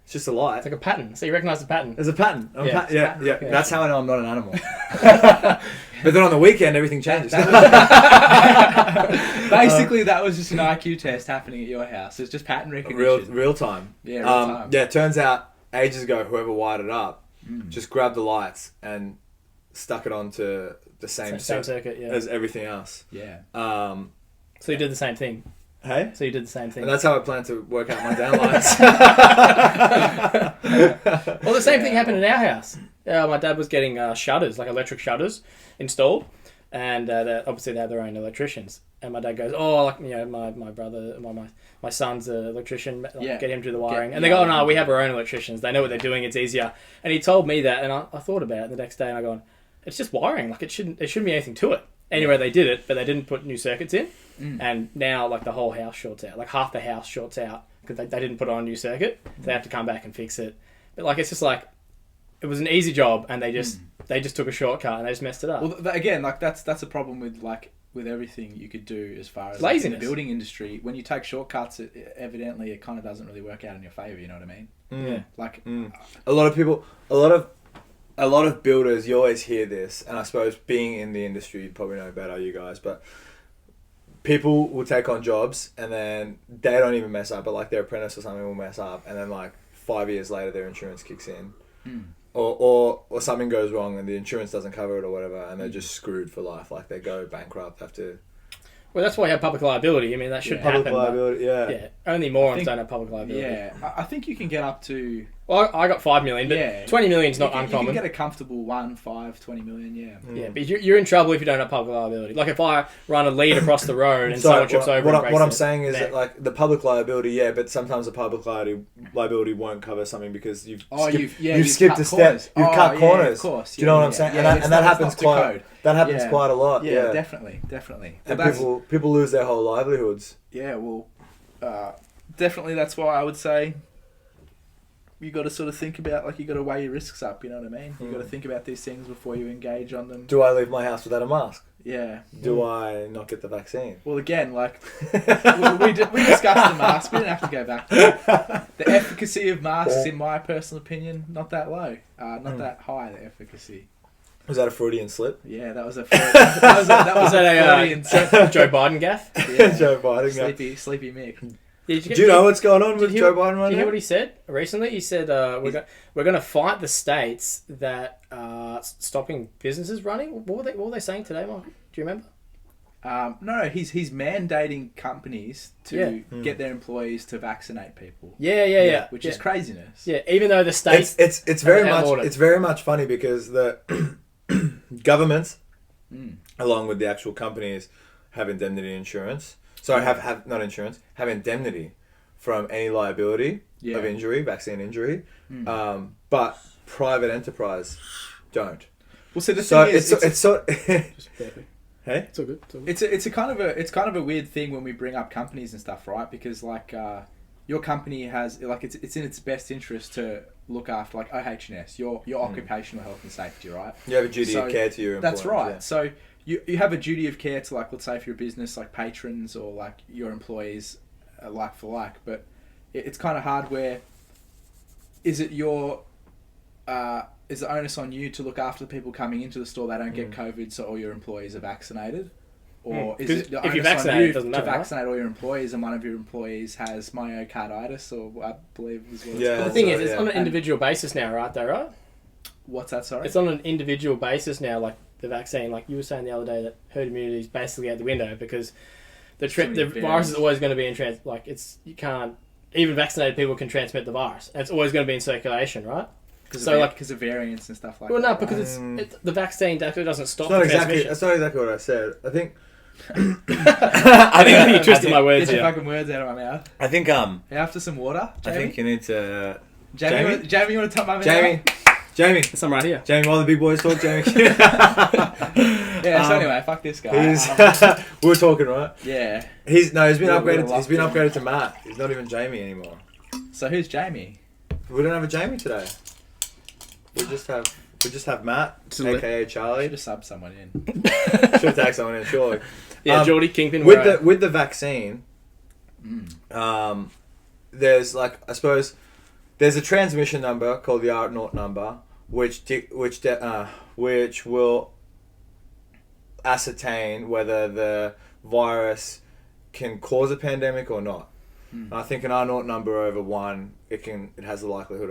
it's just a light. It's like a pattern. So you recognise the pattern. There's a pattern. Yeah. That's how I know I'm not an animal. But then on the weekend, everything changes. Basically, that was just an IQ test happening at your house. It's just pattern recognition. Real time. Yeah, real time. Yeah, it turns out ages ago, whoever wired it up just grabbed the lights and stuck it onto the same circuit as everything else. Yeah. So you did the same thing. Hey? So you did the same thing. And that's how I plan to work out my downlights. Well, the same thing happened in our house. My dad was getting shutters, like electric shutters, installed, and obviously they have their own electricians. And my dad goes, "Oh, like my brother, my son's an electrician. Get him to do the wiring." And they go, "Oh no, we have our own electricians. They know what they're doing. It's easier." And he told me that, and I thought about it the next day, and I go, "It's just wiring. Like it shouldn't be anything to it." Anyway, they did it, but they didn't put new circuits in, and now like the whole house shorts out. Like half the house shorts out because they didn't put on a new circuit. They have to come back and fix it. But like it's just like it was an easy job, and they just took a shortcut and they just messed it up. Well, again, like that's a problem with everything you could do as far as laziness. Like, in the building industry. When you take shortcuts, evidently it kind of doesn't really work out in your favour. You know what I mean? Yeah. Like a lot of builders, you always hear this, and I suppose being in the industry, you probably know better, you guys, but people will take on jobs and then they don't even mess up, but like their apprentice or something will mess up, and then like 5 years later their insurance kicks in. Or something goes wrong and the insurance doesn't cover it or whatever, and they're just screwed for life. Like they go bankrupt, have to... Well, that's why you have public liability. I mean, that should happen. Public liability, yeah. Only morons don't have public liability. Yeah, I think you can get up to... Well, I got 5 million, but 20 million is not uncommon. You can get a comfortable 20 million, yeah. Yeah, but you're in trouble if you don't have public liability. Like if I run a lead across the road and someone trips over and breaks what I'm saying is that like the public liability, but sometimes the public liability won't cover something because you've skipped a step. You've cut corners. Of course. Do you know what I'm saying? Yeah, and that happens quite. That happens quite a lot. Yeah, definitely. And people lose their whole livelihoods. Yeah, well, definitely. That's why I would say you got to sort of think about, like, you got to weigh your risks up. You know what I mean? You got to think about these things before you engage on them. Do I leave my house without a mask? Yeah. Do I not get the vaccine? Well, again, like we discussed the mask. We didn't have to go back to that. The efficacy of masks, in my personal opinion, not that low, not that high. The efficacy. Was that a Freudian slip? Yeah, that was a Freudian slip. Joe Biden gaff? Yeah. Joe Biden gaff. Sleepy Mick. Do you know what's going on with Joe Biden right now? Did you hear what he said recently? He said we're going to fight the states that are stopping businesses running. What were they saying today, Mark? Do you remember? No, he's mandating companies to get their employees to vaccinate people. Yeah. Which is craziness. Yeah, even though the states it's very much funny because the governments, along with the actual companies, have indemnity insurance. Sorry, have not insurance, have indemnity from any liability of injury, vaccine injury, but private enterprise don't. Well, so the thing is, it's so. Hey, it's all good. It's a kind of a weird thing when we bring up companies and stuff, right? Because like your company has like it's in its best interest to look after like OH&S, your occupational health and safety, right? You have a duty of care to your employees. That's right. Yeah. So you have a duty of care to, like, let's say for your business, like patrons or like your employees, like for like. But it's kind of hard where is it the onus on you to look after the people coming into the store that don't get COVID, so all your employees are vaccinated, Or is 'Cause it the if you're onus on vaccinated, you it doesn't to matter, right? vaccinate all your employees, and one of your employees has myocarditis, or I believe is what it's Yeah. The called? thing So, is, it's yeah. on an individual basis now, right? Though, right? What's that? Sorry. It's on an individual basis now. Like the vaccine, like you were saying the other day, that herd immunity is basically out the window because the So many the virus variants. is always going to be in like it's you can't even vaccinated people can transmit the virus. And it's always going to be in circulation, right? Because of variants and stuff like Well, that. no, right? because it's the vaccine actually doesn't stop It's not the exactly. transmission. That's not exactly what I said. I think. I think you twisted my words Get your here. fucking words out of my mouth. I think. Are you after some water, I Jamie? think you need to. Jamie, Jamie? you want to top my Jamie. Some right here. Jamie, while the big boys talk, Jamie. Yeah. So anyway, fuck this guy. He's, we were talking, right? Yeah. He's been We're upgraded. locked He's been in. upgraded to Matt. He's not even Jamie anymore. So who's Jamie? We don't have a Jamie today. We just have Matt, aka Charlie. Should have subbed someone in. Should have tagged someone in, surely. Yeah, Geordie Kingpin. With the vaccine, Mm. there's I suppose there's a transmission number called the R0 number, which will ascertain whether the virus can cause a pandemic or not. Mm. I think an R0 number over 1, it has the likelihood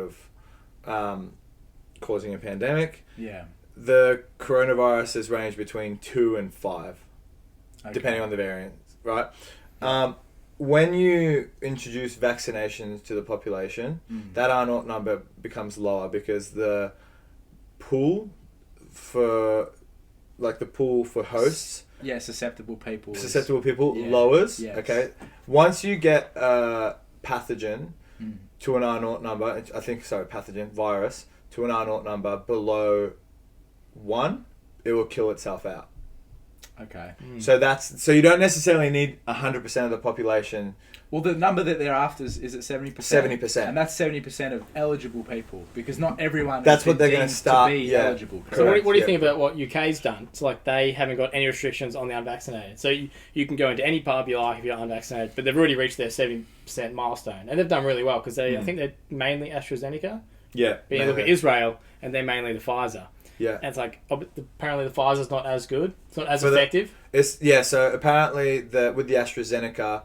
of causing a pandemic. Yeah. The coronaviruses range between 2 and 5, Okay. depending on the variant, right? When you introduce vaccinations to the population, that R0 number becomes lower because the pool for hosts, Yeah, susceptible people. yeah. lowers. Yes. Okay, once you get a pathogen Mm. to an R0 number, virus to an R0 number below 1, it will kill itself out. Okay. So you don't necessarily need 100% of the population. Well, the number that they're after is it 70%? 70%. And that's 70% of eligible people, because not everyone That's has what been th're gonna deemed start, to be yeah. eligible. So what do you Yeah. think about what UK's done? It's like they haven't got any restrictions on the unvaccinated. So you can go into any pub you like if you're unvaccinated, but they've already reached their 70% milestone. And they've done really well because I think they're mainly AstraZeneca. Yeah. But you look at Israel and they're mainly the Pfizer. Yeah. And it's like, apparently the Pfizer's not as good. It's not as But effective. So apparently with the AstraZeneca,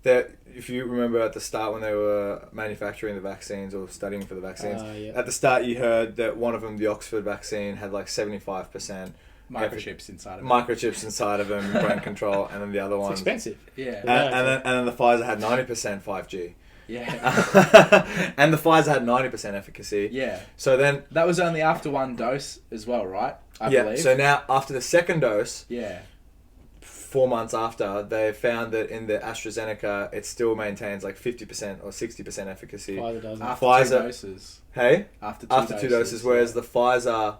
that if you remember at the start when they were manufacturing the vaccines or studying for the vaccines, at the start you heard that one of them, the Oxford vaccine, had 75% Microchips inside of it. microchips inside of them, brain control, and then the other It's ones. expensive. Yeah. And then the Pfizer had 90% 5G. Yeah. And the Pfizer had 90% efficacy. Yeah. So then, That was only after one dose as well, right? I believe. so now after the second dose, Yeah. 4 months after, they found that in the AstraZeneca, it still maintains 50% or 60% efficacy. Pfizer doesn't. After Pfizer- 2 doses. Hey? After After 2 doses, whereas the Pfizer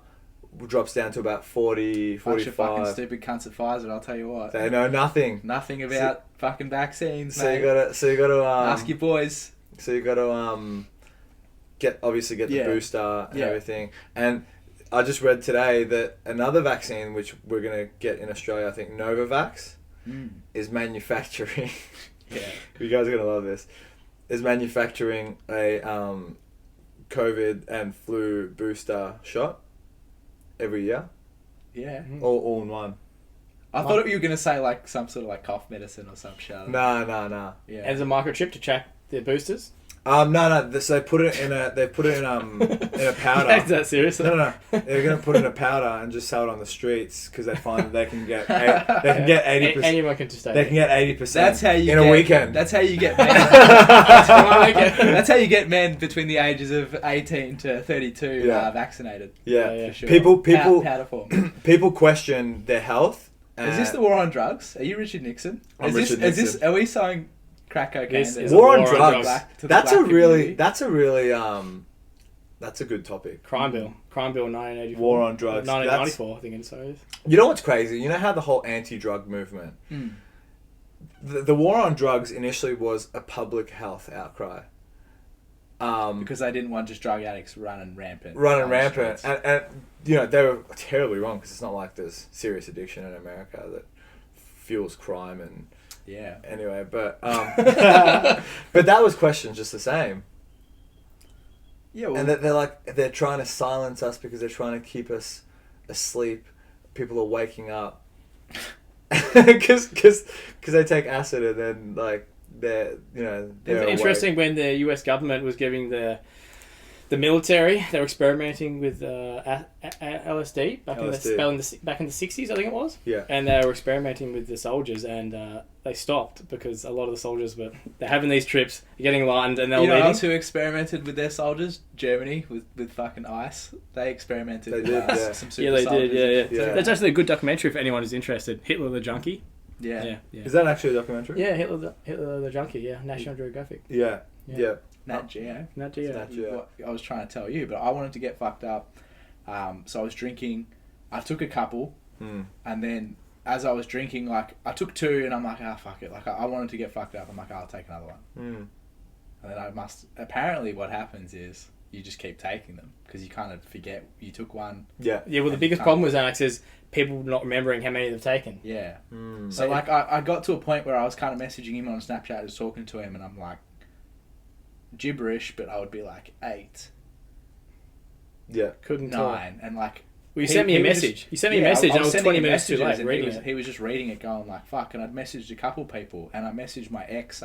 drops down to about 40, Bunch of fucking 45. stupid cunts at Pfizer, I'll tell you what. They know nothing. Nothing about fucking vaccines, So mate. you gotta Ask your boys. So you gotta get the Yeah. booster and Yeah. everything. And I just read today that another vaccine which we're gonna get in Australia, I think Novavax, is manufacturing. Yeah. You guys are gonna love this. Is manufacturing a COVID and flu booster shot every year, Yeah. all in one. I thought you were going to say some sort of cough medicine or some shit. Nah. Yeah. As a microchip to track the boosters. No. So they put it in a powder. Is that serious? No. They're gonna put it in a powder and just sell it on the streets because they find that they can get 80%. Anyone can just They can get 80%. That's how you in get, a weekend. That's how you get men. That's how you get men between the ages of 18 to 32 Yeah. Vaccinated. Yeah. For sure. People Powder form. people question their health. Is this the war on drugs? Are you Richard Nixon? I'm Is Richard this? Nixon. Are we selling crack cocaine? This to is the war on war on drugs? drugs. to the That's black a really community? that's a good topic. Crime bill 1984. War on drugs. 1994, I think it's so. You know what's crazy? You know how the whole anti-drug movement, the war on drugs initially was a public health outcry. Because they didn't want just drug addicts running rampant. Running on the rampant, streets. and they were terribly wrong because it's not like there's serious addiction in America that fuels crime and Yeah. anyway, but but that was questioned just the same. Yeah. Well, And they're trying to silence us because they're trying to keep us asleep. People are waking up. because they take acid and then like they're It's interesting when the US government was giving the military, they were experimenting with LSD back in the 60s, I think it was. Yeah. And they were experimenting with the soldiers, and they stopped because a lot of the soldiers they're having these trips, getting enlightened, and they're You know leaving. else who experimented with their soldiers? Germany with fucking ice. They experimented They with did, yeah. some super Yeah, they soldiers. did. Yeah. Yeah. That's actually a good documentary if anyone is interested. Hitler the Junkie. Yeah. Is that actually a documentary? Yeah, Hitler the Junkie. Yeah, National Geographic. Yeah. Nat Geo. Nat Geo. Nat Geo. What I was trying to tell you, but I wanted to get fucked up. So I was drinking. I took a couple, and then as I was drinking, like I took two, and I'm like, fuck it. Like I wanted to get fucked up. I'm like, I'll take another one. And then I must. Apparently, what happens is you just keep taking them because you kind of forget you took one. Yeah. Yeah. Well, the biggest problem with Xanax is people not remembering how many they've taken. Yeah. So like I got to a point where I was kind of messaging him on Snapchat, just talking to him, and I'm like. Gibberish, but I would be like 8. Yeah. Couldn't tell. 9, and like. Well, you sent me a message. You sent me a message, and I was 20 minutes too late reading it. He was just reading it, going like "fuck," and I'd messaged a couple people, and I messaged my ex,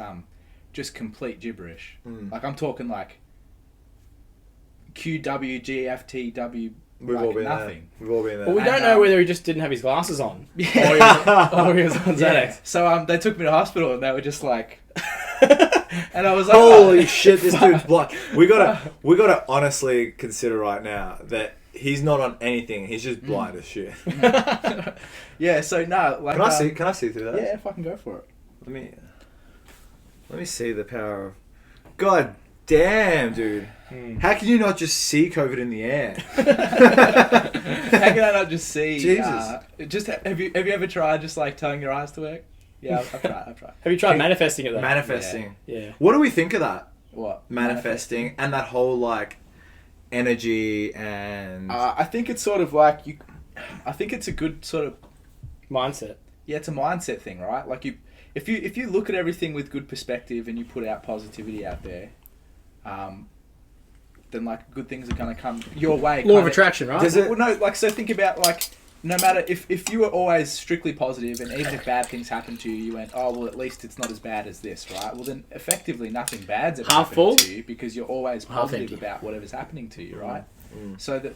just complete gibberish. Like I'm talking like QWGFTW. We've like all been nothing. there. We've all been there. Well, we don't know whether he just didn't have his glasses on, or he was on Xanax. Yeah. So they took me to hospital, and they were just like. And I was like, holy shit, this dude's blind. We gotta honestly consider right now that he's not on anything. He's just blind as shit. Yeah. So no, like. Can I see through that? Yeah, fucking go for it. Let me see the power of. God damn, dude. How can you not just see COVID in the air? How can I not just see? Jesus. Just have you ever tried just like telling your eyes to work? Yeah, I've tried. Have you tried manifesting it though? Manifesting. Yeah. What do we think of that? What? Manifesting and that whole like energy and. I think it's sort of like you. I think it's a good sort of Mindset. Yeah, it's a mindset thing, right? Like if you look at everything with good perspective and you put out positivity out there, then like good things are gonna come your way. Law of attraction, right? Does it? Well, no, like so. Think about like no matter if you were always strictly positive, and even if bad things happen to you, you went, oh well, at least it's not as bad as this, right? Well, then effectively nothing bad's ever Half happened full? to you because you're always positive about whatever's happening to you, right? So that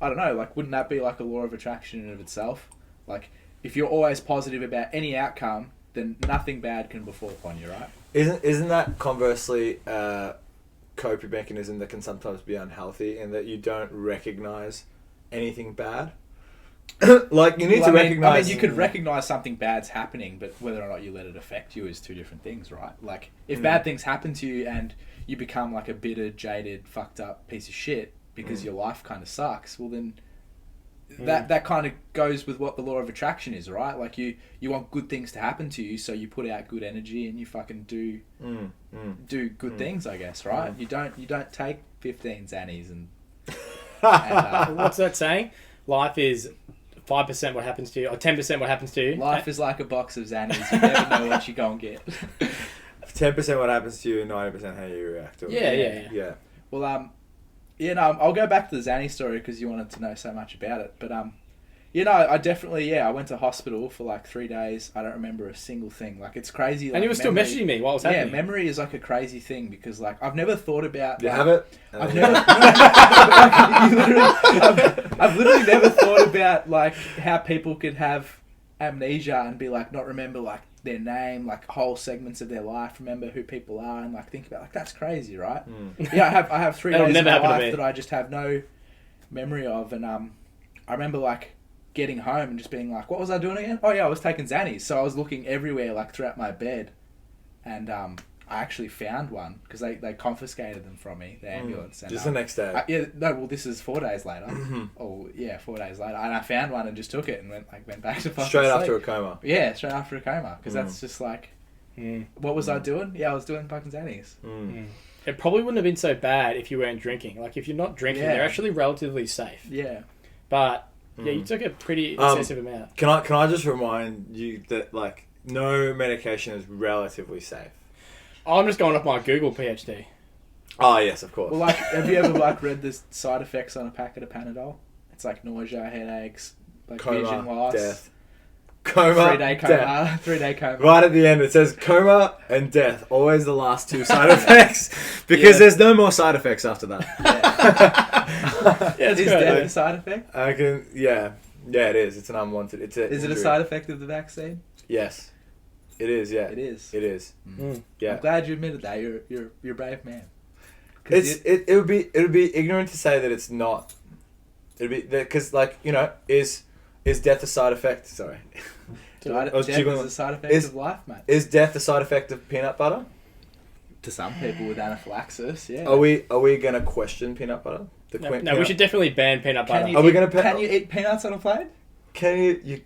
I don't know, like wouldn't that be like a law of attraction in and of itself? Like if you're always positive about any outcome, then nothing bad can befall upon you, right? Isn't that conversely a coping mechanism that can sometimes be unhealthy in that you don't recognize anything bad? Like you need to recognize. I mean, you could recognize something bad's happening, but whether or not you let it affect you is two different things, right? Like if bad things happen to you and you become like a bitter, jaded, fucked up piece of shit because your life kind of sucks, well then that kind of goes with what the law of attraction is, right? Like you want good things to happen to you, so you put out good energy and you fucking do good things, I guess, right? You don't take 15 Xannies and What's that saying? Life is 5% what happens to you, or 10% what happens to you. life is like a box of Xannies. You never know what you go and get. 10% what happens to you, 90% how you react to it. Yeah. Well, I'll go back to the Zanny story because you wanted to know so much about it. But, I definitely, I went to hospital for like 3 days. I don't remember a single thing. Like, it's crazy. Like, And you were still messaging me while it was happening. Yeah, memory is like a crazy thing because, like, I've never thought about... You like, have it? I've never... I've literally never thought about, like, how people could have amnesia and be, like, not remember, like, their name, like whole segments of their life, remember who people are, and like think about like that's crazy, right? Yeah, I have 3 days of my life that I just have no memory of, and I remember like getting home and just being like, what was I doing again? Oh yeah, I was taking Xannies. So I was looking everywhere, like throughout my bed, and I actually found one because they confiscated them from me, the ambulance. And, just the next day. This is 4 days later. 4 days later, and I found one and just took it and went back to fucking straight sleep. after a coma. Yeah, straight after a coma, because that's just like, what was I doing? Yeah, I was doing fucking Xannies. It probably wouldn't have been so bad if you weren't drinking. Like if you're not drinking, they're actually relatively safe. Yeah, but you took a pretty excessive amount. Can I just remind you that like no medication is relatively safe. I'm just going off my Google PhD. Oh yes, of course. well, like, have you ever like read the side effects on a packet of Panadol? It's like nausea, headaches, like Coma, vision loss, death. coma, 3-day coma. death. 3-day coma. Right at the end, it says coma and death. Always the last two side effects, because Yeah. there's no more side effects after that. Yeah, it's Is great, death though. a side effect? I can, yeah, it is. It's an unwanted. It's a. Is it a injury. side effect of the vaccine? Yes, it is. Yeah, It is. It is. Mm. Yeah. I'm glad you admitted that. You're a brave man. It would be ignorant to say that it's not. It'd be because is death a side effect? Sorry, I was Death jiggling. is a side effect Is- of life, mate. Is death a side effect of peanut butter? To some people with anaphylaxis, yeah. Are we gonna question peanut butter? No, we should definitely ban peanut butter. Can you Are we eat- gonna Can you eat peanuts on a plane? Can you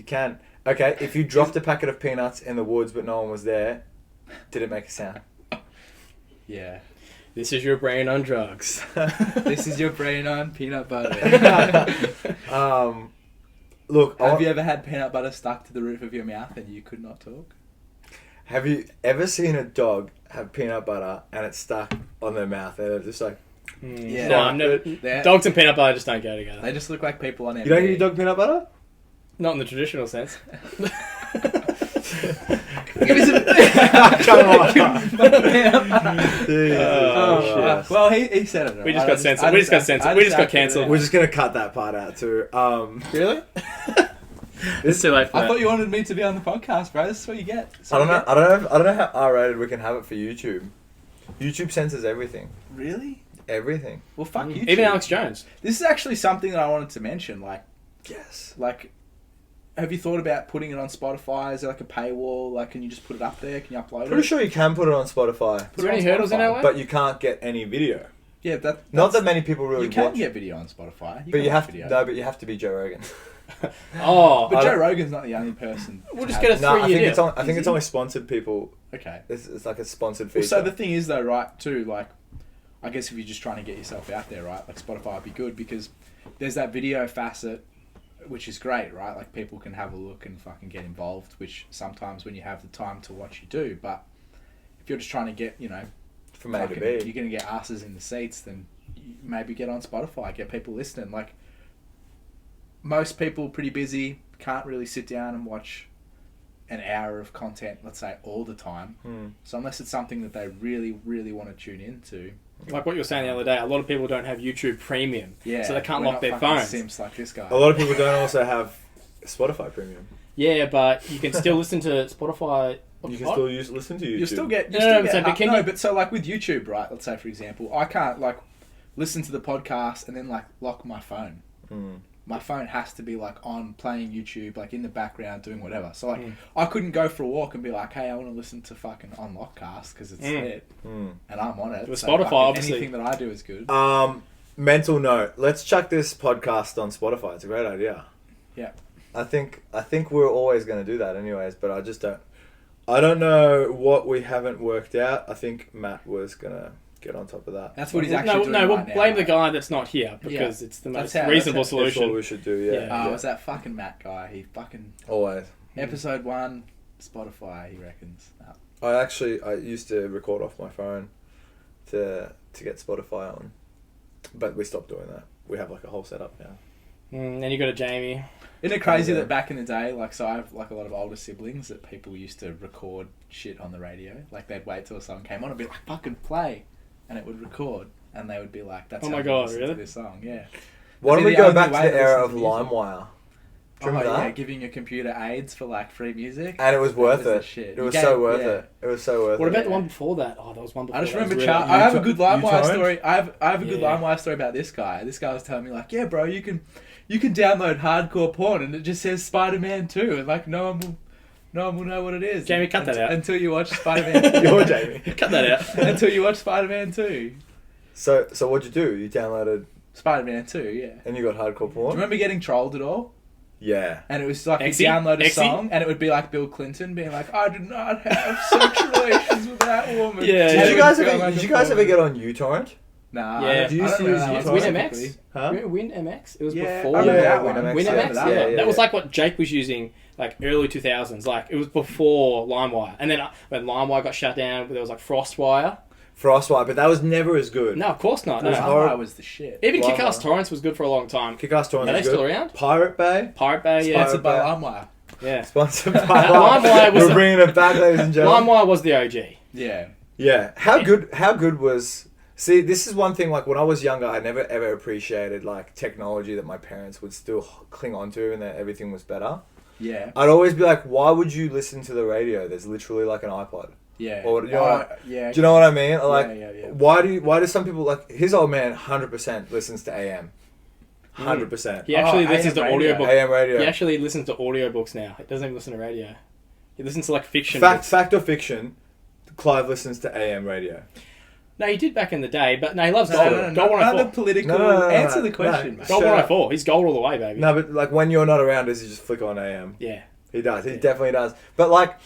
can. Okay, if you dropped a packet of peanuts in the woods but no one was there, did it make a sound? Yeah. This is your brain on drugs. This is your brain on peanut butter. Look, Have you ever had peanut butter stuck to the roof of your mouth and you could not talk? have you ever seen a dog have peanut butter and it's stuck on their mouth and it's just like, Yeah. No, I'm never. They're- Dogs and peanut butter just don't go together. They just look like people on you don't give your MD. dog peanut butter? Not in the traditional sense. Give me some. Come on. Oh, Shit. Well, he said it. We just got censored. We just got censored. We just got cancelled. We're just gonna cut that part out too. Really? It's too late for I that. thought you wanted me to be on the podcast, bro. This is what you get. I don't know. I don't know how R-rated we can have it for YouTube. YouTube censors everything. Really? Everything. Well, fuck you. Even Alex Jones. This is actually something that I wanted to mention. Yes. Have you thought about putting it on Spotify? Is there like a paywall? Like, can you just put it up there? Can you upload Pretty it? sure you can put it on Spotify, Is there any hurdles in Spotify. our way? but you can't get any video. Yeah, Not that many people really you can watch. get video on Spotify. But can you watch have to. video. No, but you have to be Joe Rogan. Oh, But I Joe don't- Rogan's not the only person. We'll to just have get a it. No, I 3-year think it's deal. on, I think Is it's it? only sponsored people. Okay. It's like a sponsored feature. Well, so the thing is, though, right? Too I guess if you're just trying to get yourself out there, right? Like Spotify would be good because there's that video facet, which is great, right? Like people can have a look and fucking get involved, which sometimes when you have the time to watch, you do. But if you're just trying to get, From A to fucking- B. you're gonna get asses in the seats, then you maybe get on Spotify, get people listening. Like most people, pretty busy, can't really sit down and watch an hour of content, let's say, all the time. So unless it's something that they really, really want to tune into, like what you were saying the other day, a lot of people don't have YouTube Premium, yeah, so they can't we're lock not their fucking phones. Simps like this guy. A lot of people don't also have Spotify Premium. Yeah, but you can still listen to Spotify. You can still listen to YouTube. You still get, No, no, so, but can you- but so like with YouTube, right? Let's say for example, I can't like listen to the podcast and then like lock my phone. My phone has to be like on playing YouTube, like in the background doing whatever. So like I couldn't go for a walk and be like, hey, I want to listen to fucking Onlockcast because it's lit and I'm on it. With So Spotify, fucking obviously. anything that I do is good. Mental note. Let's chuck this podcast on Spotify. It's a great idea. Yeah. I think we're always going to do that anyways, but I just don't. I don't know what we haven't worked out. I think Matt was going to get on top of that. That's what he's actually doing we'll right now, blame the right? guy that's not here because Yeah. it's the That's most how- reasonable that's how- That's what solution. we should do, yeah. Yeah. Oh, it's that fucking Matt guy. He fucking Always. episode 1 Spotify. He reckons. I used to record off my phone to get Spotify on, but we stopped doing that. We have like a whole setup now. And you got a Jamie. Isn't it crazy Yeah. that back in the day, like, so I have like a lot of older siblings that people used to record shit on the radio. Like they'd wait till a song came on and be like, "Fucking play," and it would record, and they would be like, "That's Oh how my we God, listen really? to this song." Yeah. Why don't That'd be we the go only back to way the to era listen of to music. LimeWire? Do you Oh remember yeah, that? giving your computer aids for like free music. And it was worth was the it. shit. It You was gave- so worth yeah. it. It was so worth What it. about the one before that? Oh, there was one before I just that. It was remember really- I have a good LimeWire torrent? story. I have a good Yeah. LimeWire story about this guy. This guy was telling me like, yeah, bro, you can download hardcore porn and it just says Spider-Man 2 and like no one will know what it is. Jamie, cut that out. Until you watch Spider-Man. You're Jamie. Cut that out. Until you watch Spider-Man 2. So what'd you do? You downloaded Spider-Man 2, yeah. and you got hardcore Do porn? you remember getting trolled at all? Yeah. And it was like Exy? you download a Exy? song and it would be like Bill Clinton being like, I did not have sexual relations with that woman. Yeah, And yeah. it Did you would guys go ever? like Did a you guys ever porn. get on uTorrent? Nah. Yeah. Do you I don't still know use that uTorrent? one WinMX? specifically. Huh? Remember WinMX? It was Yeah, before. I remember Yeah, that one. WinMX, WinMX, yeah, yeah. yeah. That was like what Jake was using, like early 2000s. Like it was before LimeWire, and then when LimeWire got shut down, there was like FrostWire. Frostwire, but that was never as good. No, of course not. It was No. horrible. LimeWire was the shit. Even LimeWire. Kick-Ass Torrents was good for a long time. Kick-Ass Torrent Are they was good. still around? Pirate Bay. Pirate Bay, yeah. Sponsored by LimeWire. Yeah. Sponsored by LimeWire was We're bringing it back, ladies and gentlemen. LimeWire was the OG. Yeah. Yeah. How good was... See, this is one thing, like, when I was younger, I never ever appreciated, like, technology that my parents would still cling on to and that everything was better. Yeah. I'd always be like, why would you listen to the radio? There's literally, like, an iPod. Yeah. Or, you know yeah. Do you know what I mean? Or, like, yeah. why do some people, like, his old man 100% listens to AM. 100%. He actually listens to AM radio. audiobooks. AM radio. He actually listens to audiobooks now. He doesn't even listen to radio. He listens to, like, fiction. Fact or fiction, Clive listens to AM radio. No, he did back in the day, but no, he loves No, gold. no, Gold not the 104. political. No. Answer the question, mate. Gold Shut 104. He's gold all the way, baby. No, but, like, when you're not around, does he just flick on AM? Yeah. He does. He definitely does. But, like,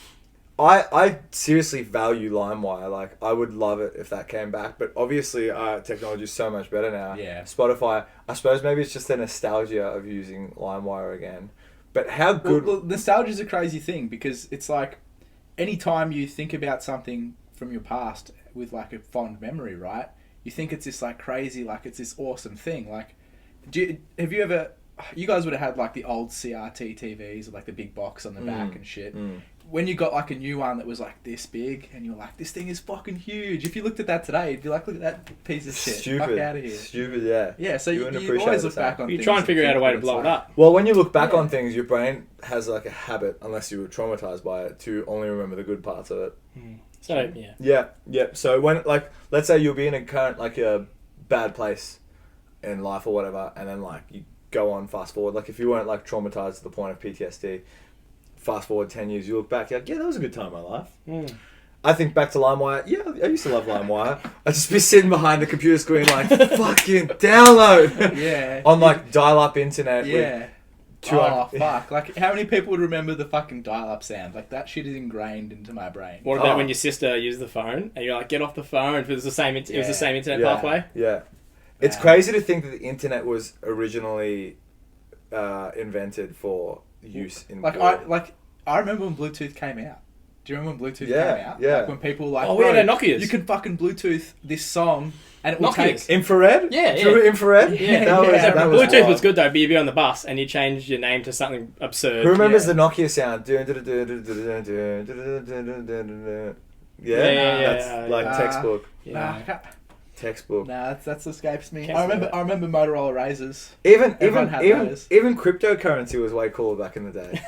I seriously value LimeWire. Like, I would love it if that came back. But obviously, technology is so much better now. Yeah. Spotify, I suppose maybe it's just the nostalgia of using LimeWire again. But how good... Well, nostalgia is a crazy thing because it's like anytime you think about something from your past with like a fond memory, right? You think it's this like crazy, like it's this awesome thing. Like, have you ever... You guys would have had like the old CRT TVs with like the big box on the back and shit. When you got like a new one that was like this big and you're like, this thing is fucking huge. If you looked at that today, you'd be like, look at that piece of shit. Stupid. Fuck out of here. Stupid, yeah. Yeah, so wouldn't you appreciate always the look same. back on You things try and and figure out a think way what to it's blow it like. up. Well, when you look back Yeah. on things, your brain has like a habit, unless you were traumatized by it, to only remember the good parts of it. So, yeah. Yeah. So when, like, let's say you'll be in a current, like, a bad place in life or whatever, and then, like, you go on fast forward. Like, if you weren't, like, traumatized to the point of PTSD, fast forward 10 years, you look back, you're like, yeah, that was a good time in my life. I think back to LimeWire. Yeah, I used to love LimeWire. I'd just be sitting behind the computer screen like, fucking download. Yeah. On, like, dial-up internet. Yeah. With Oh, fuck. Like, how many people would remember the fucking dial-up sound? Like, that shit is ingrained into my brain. What about when your sister used the phone and you're like, get off the phone? It was the same. It was the same internet pathway. Yeah. It's crazy to think that the internet was originally invented for use in I remember when Bluetooth came out. Do you remember when Bluetooth came out? Yeah. Like when people were like, we had Nokias. you can fucking Bluetooth this song and it will Nokias. take... Infrared? Yeah. True infrared? Yeah. That was Bluetooth wild. was good though, but you'd be on the bus and you changed your name to something absurd. Who remembers Yeah. the Nokia sound? Yeah, that's like textbook. Nah, Textbook. that's escapes me. Can't I remember Motorola Razors. Even Everyone had those. cryptocurrency was way cooler back in the day.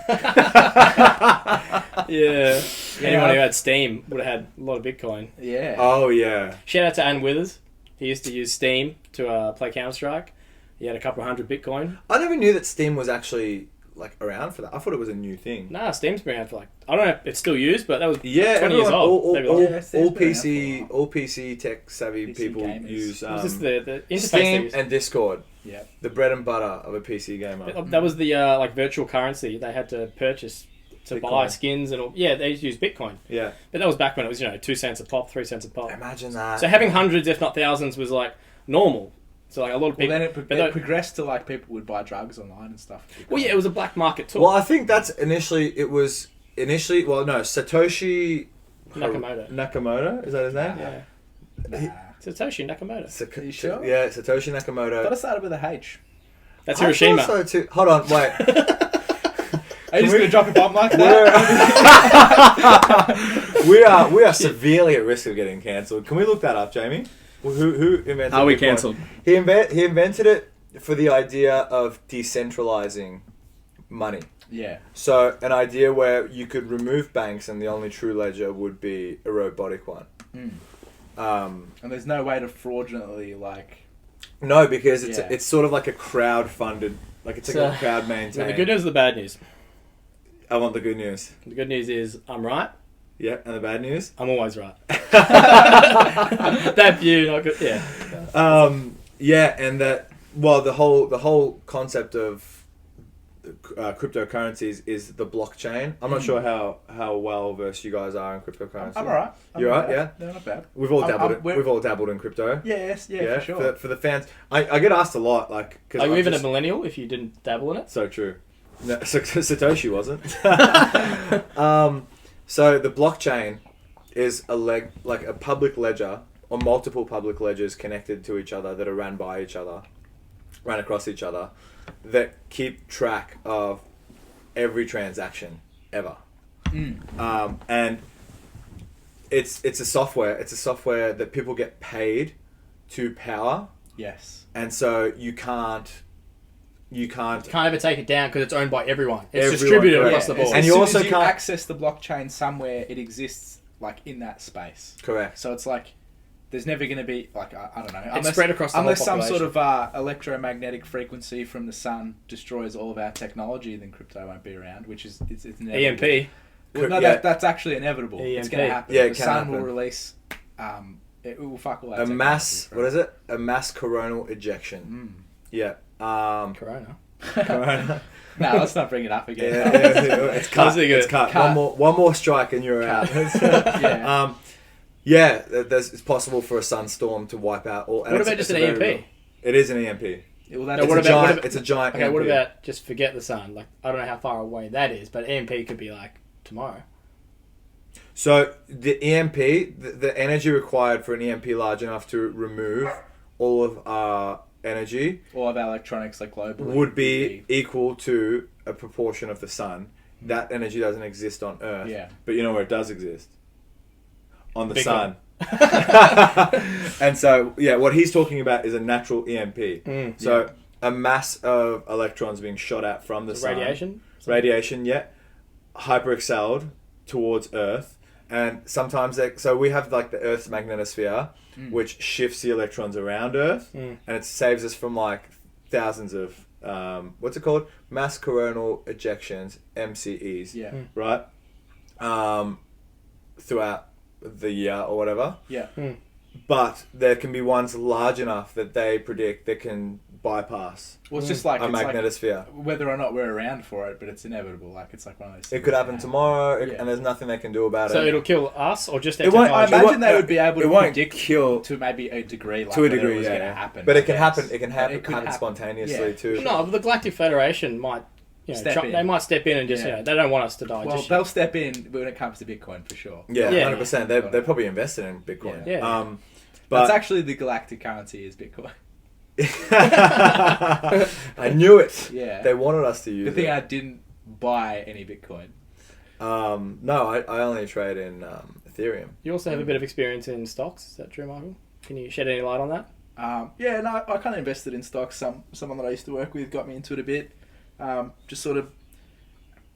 Yeah. Anyone who had Steam would have had a lot of Bitcoin. Yeah. Oh yeah. Shout out to Ann Withers. He used to use Steam to play Counter-Strike. He had a couple of hundred Bitcoin. I never knew that Steam was actually like around for that. I thought it was a new thing. Nah, Steam's been around for like... I don't know if it's still used, but that was 20 years everyone, old. Maybe all, like- Yeah, Steam's been around for a all PC tech savvy PC people gamers. use it was just the interface they Steam used. and Discord. Yeah. The bread and butter of a PC gamer. That was the like virtual currency they had to purchase to Bitcoin. buy skins and all. Yeah, they used to use Bitcoin. Yeah. But that was back when it was 2 cents a pop, 3 cents a pop. Imagine that. So having hundreds, if not thousands, was like normal. So like a lot of Well, people. then it progressed to like people would buy drugs online and stuff. Well, yeah, it was a black market tool. Well, I think that's initially. Well, no, Satoshi Nakamoto. Is that his name? Yeah. Nah. Satoshi Nakamoto. Are you sure? Yeah, Satoshi I thought Nakamoto. it started with a H. That's I Hiroshima. thought so too. Hold on, wait. Are you just we- going to drop a bomb like that? we are severely at risk of getting cancelled. Can we look that up, Jamie? Who invented? Are we Bitcoin? cancelled? He invented it for the idea of decentralizing money. Yeah. So an idea where you could remove banks and the only true ledger would be a robotic one. And there's no way to fraudulently like... No, because it's Yeah. it's sort of like a crowd funded, like it's like a crowd So maintained. the good news or the bad news? I want the good news. The good news is I'm right. Yeah, and the bad news. I'm always right. That view, not good. Yeah. Yeah, and that the whole concept of cryptocurrencies is the blockchain. I'm not sure how well versed you guys are in cryptocurrency. I'm alright. You're right, yeah? No, not bad. We've all I'm- dabbled. we're- We've all dabbled in crypto. Yes, yeah, for sure. For the fans, I get asked a lot, like, because Are you even a millennial if you didn't dabble in it? so true. No, Satoshi wasn't. So the blockchain is like a public ledger or multiple public ledgers connected to each other that are ran across each other, that keep track of every transaction ever. And it's a software. It's a software that people get paid to power. Yes. And so you can't ever take it down because it's owned by everyone. It's Everyone, distributed correct. across the board. And As you soon also as you can't- access the blockchain somewhere, it exists like in that space. correct. So it's like there's never going to be like I don't know It's spread across the whole unless some sort population. of electromagnetic frequency from the sun destroys all of our technology, then crypto won't be around, which is it's inevitable. EMP. Well, no, Yeah. that's actually inevitable. It's going to EMP. happen. Yeah, it the can sun will happen. release. It will fuck all our A technology, mass. right? What is it? A mass coronal ejection. Yeah. Corona. Corona. No, let's not bring it up again. It's cut. Honestly, good. It's cut. Cut. One more strike and you're out. Yeah. Yeah, it's possible for a sunstorm to wipe out all. and What it's- about just it's an a very EMP? real- It is an EMP. Well, No, that's It's what a about- giant. what It's a giant. Okay, what EMP. about just forget the sun? Like, I don't know how far away that is, but EMP could be like tomorrow. So the EMP, the energy required for an EMP large enough to remove all of our energy all of our electronics, like globally, would be equal to a proportion of the sun. That energy doesn't exist on Earth. Yeah. But you know where it does exist? On the Bitcoin. sun. And so, yeah, what he's talking about is a natural EMP. So a mass of electrons being shot out from the sun. Radiation. Radiation, yeah. Hyper-excelled towards Earth. And sometimes, so we have like the Earth's magnetosphere, which shifts the electrons around Earth. And it saves us from like thousands of, what's it called? Mass coronal ejections, MCEs. Yeah. Right? Throughout the year or whatever. Yeah. But there can be ones large enough that they predict that can bypass Well, it's just like a it's like magnetosphere. whether or not we're around for it, but it's inevitable. Like it's like one of those. It things could that happen tomorrow, Yeah. and there's nothing they can do about So it. it'll kill us or just our It won't- I technology? it imagine won't- they would be able it to won't predict kill to maybe a degree, like to a whether degree, it was yeah. going to happen. But I it can guess. happen. It can But happen, could happen spontaneously Yeah. too. No, but the Galactic Federation might, Step try, in. they might step in and just, Yeah. they don't want us to die. Well, just they'll step in when it comes to Bitcoin for sure. Yeah, Yeah. 100%. They're probably invested in Bitcoin. Yeah. That's But actually the galactic currency is Bitcoin. I knew it. Yeah. They wanted us to use The thing it. I didn't buy any Bitcoin. No, I only trade in Ethereum. You also have a bit of experience in stocks. Is that true, Michael? Can you shed any light on that? Yeah, no, I kind of invested in stocks. Someone that I used to work with got me into it a bit. Just sort of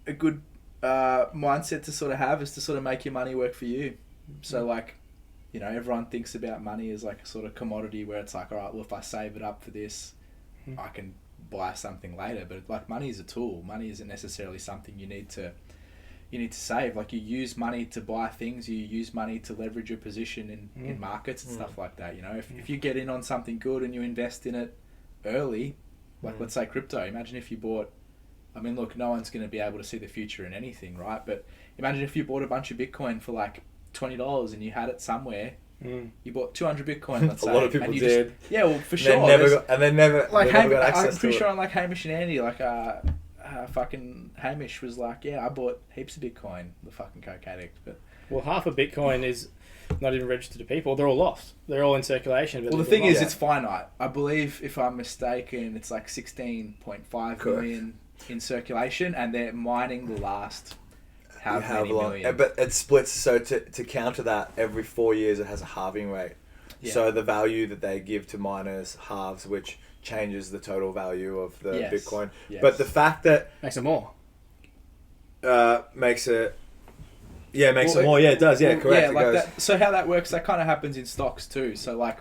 a good mindset to sort of have is to sort of make your money work for you. So like, you know, everyone thinks about money as like a sort of commodity where it's like, all right, well, if I save it up for this, I can buy something later. But like, money is a tool. Money isn't necessarily something you need to save. Like, you use money to buy things. You use money to leverage your position in markets and stuff like that. You know, if you get in on something good and you invest in it early, like let's say crypto. Imagine if you bought. I mean, look, no one's going to be able to see the future in anything, right? But imagine if you bought a bunch of Bitcoin for like $20 and you had it somewhere. You bought 200 Bitcoin, let's A say. lot of people and you did. Yeah, well, for They sure. never There's- got, and they never, like they never got I'm access pretty to sure it. on like Hamish and Andy, like fucking Hamish was like, yeah, I bought heaps of Bitcoin, the fucking coke addict. But Well, half of Bitcoin is not even registered to people. They're all lost. They're all in circulation. But well, the they're thing is, lost. it's finite. I believe, if I'm mistaken, it's like 16.5 Correct. million in circulation, and they're mining the last however many million. Yeah, but it splits. So to counter that, every 4 years it has a halving rate. Yeah. So the value that they give to miners halves, which changes the total value of the Yes. Bitcoin. Yes. But the fact that makes it more. makes it, makes Well, it more. Yeah, it does. Yeah, Well, correct. Yeah, It like goes- that. So how that works, that kind of happens in stocks too. So like,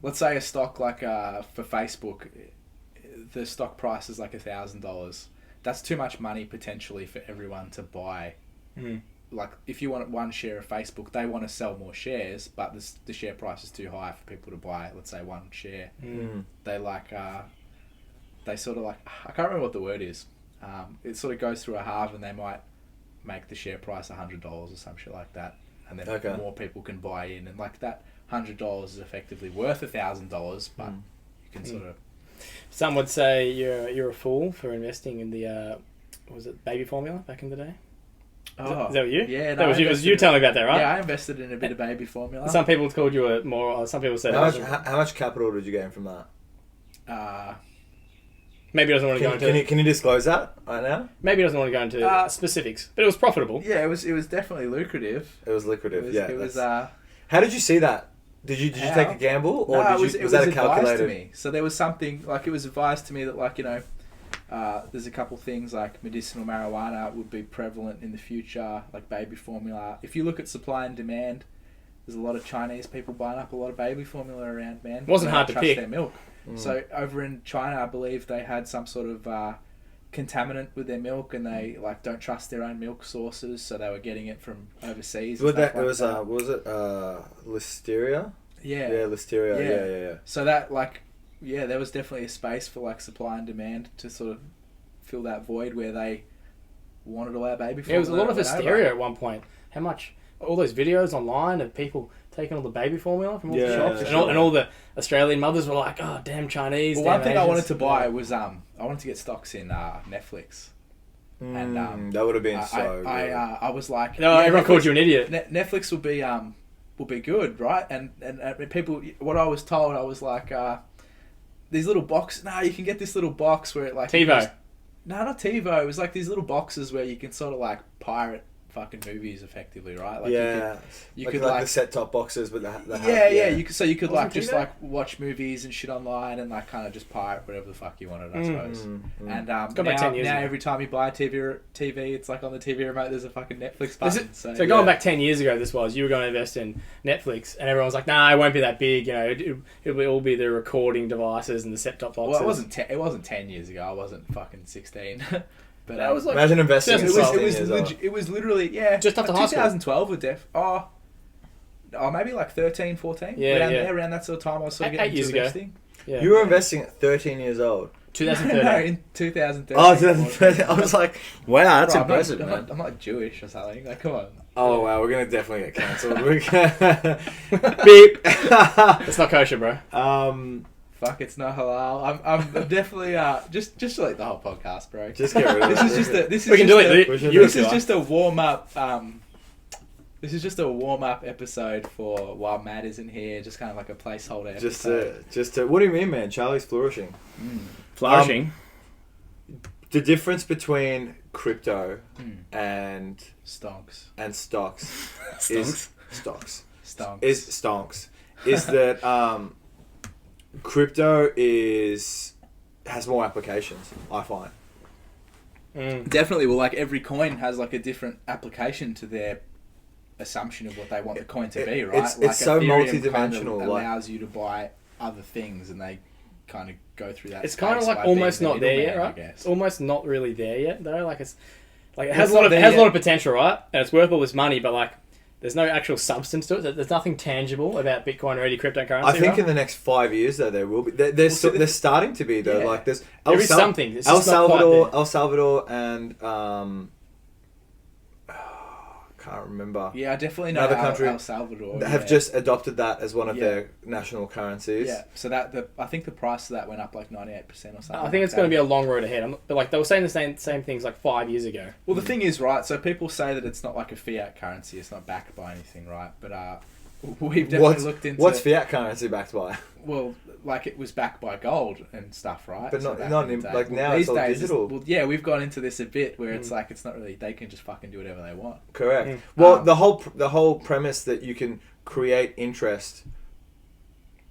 let's say a stock like for Facebook, the stock price is like $1,000. That's too much money potentially for everyone to buy. Like, if you want one share of Facebook, they want to sell more shares, but the share price is too high for people to buy, let's say, one share. They like, they sort of like, I can't remember what the word is. It sort of goes through a halve, and they might make the share price $100 or some shit like that, and then more people can buy in, and like that $100 is effectively worth $1,000, but you can sort of. Some would say you're a fool for investing in the was it baby formula back in the day? Is that what you? Yeah, That was you. It was you telling me about that, right? Yeah, I invested in a bit of baby formula. Some people called you a more. Some people said how much capital did you gain from that? Maybe he doesn't want to go into. Can you disclose that right now? Maybe he doesn't want to go into specifics, but it was profitable. Yeah, it was definitely lucrative. It was lucrative. It was. How did you see that? Did you take a gamble, or was that a calculated? To me. So there was something like it was advised to me that like there's a couple things like medicinal marijuana would be prevalent in the future, like baby formula. If you look at supply and demand, there's a lot of Chinese people buying up a lot of baby formula around, man. It wasn't hard to pick. Their milk. So over in China, I believe they had some sort of contaminant with their milk, and they like don't trust their own milk sources, so they were getting it from overseas. Was it listeria? Yeah, listeria. Yeah. So that there was definitely a space for like supply and demand to sort of fill that void where they wanted to allow baby formula. It was a lot of hysteria at one point. How much? All those videos online of people taking all the baby formula from all the shops, and all the Australian mothers were like, "Oh, damn Chinese." Well, damn one thing Asians. I wanted to buy was I wanted to get stocks in Netflix, and that would have been so. I was like, no, everyone called you an idiot. Netflix will be good, right? And people, what I was told, I was like, these little boxes. No, you can get this little box where it like TiVo. No, not TiVo. It was like these little boxes where you can sort of like pirate fucking movies effectively, right? Like you could like the set top boxes with the you could like just like watch movies and shit online and like kind of just pirate whatever the fuck you wanted, I suppose. And now every time you buy a TV, it's like on the TV remote there's a fucking Netflix button. So going back 10 years ago, you were going to invest in Netflix, and everyone was like, "Nah, it won't be that big. You know, it will all be the recording devices and the set top boxes." Well, it wasn't 10 years ago. I wasn't fucking 16. But that was like, imagine investing. It was literally just after high school. 2012 with maybe like 13, 14. Around that sort of time I was sort of getting into investing. Yeah. You were investing at 13 years old. 2013. No, in 2013. Oh, 2013. I was like, wow, that's impressive, man. I'm not Jewish or something. Like, come on. Oh wow, we're gonna definitely get cancelled. Beep. It's not kosher, bro. Fuck, it's not halal. I'm definitely just like the whole podcast, bro. Just get rid of it. This is just a warm up. This is just a warm up episode for while Matt isn't here. Just kind of like a placeholder episode. Just to. What do you mean, man? Charlie's flourishing. Flourishing. The difference between crypto and stocks is that crypto has more applications, I find. Definitely. Well, like every coin has like a different application to their assumption of what they want the coin to be, right? It's so multi-dimensional. Kind of allows you to buy other things, and they kind of go through that. It's kind of like almost not there yet, right? It's almost not really there yet, though. Like it has a lot of potential, right? And it's worth all this money, but like there's no actual substance to it. There's nothing tangible about Bitcoin or any cryptocurrency. I think in the next 5 years, though, there will be. They're starting to be, though. Yeah. Like there's something. It's El Salvador, and can't remember. Yeah, I definitely know another country El Salvador have just adopted that as one of their national currencies. Yeah, so I think the price of that went up like 98% or something. I think it's going to be a long road ahead. But like they were saying the same things like 5 years ago. Well, the thing is, right? So people say that it's not like a fiat currency; it's not backed by anything, right? But we've definitely looked into what's fiat currency backed by. Well, like it was backed by gold and stuff, right? But so now it's all digital. Well, yeah, we've gone into this a bit where it's like it's not really, they can just fucking do whatever they want. Correct. Well, the whole premise that you can create interest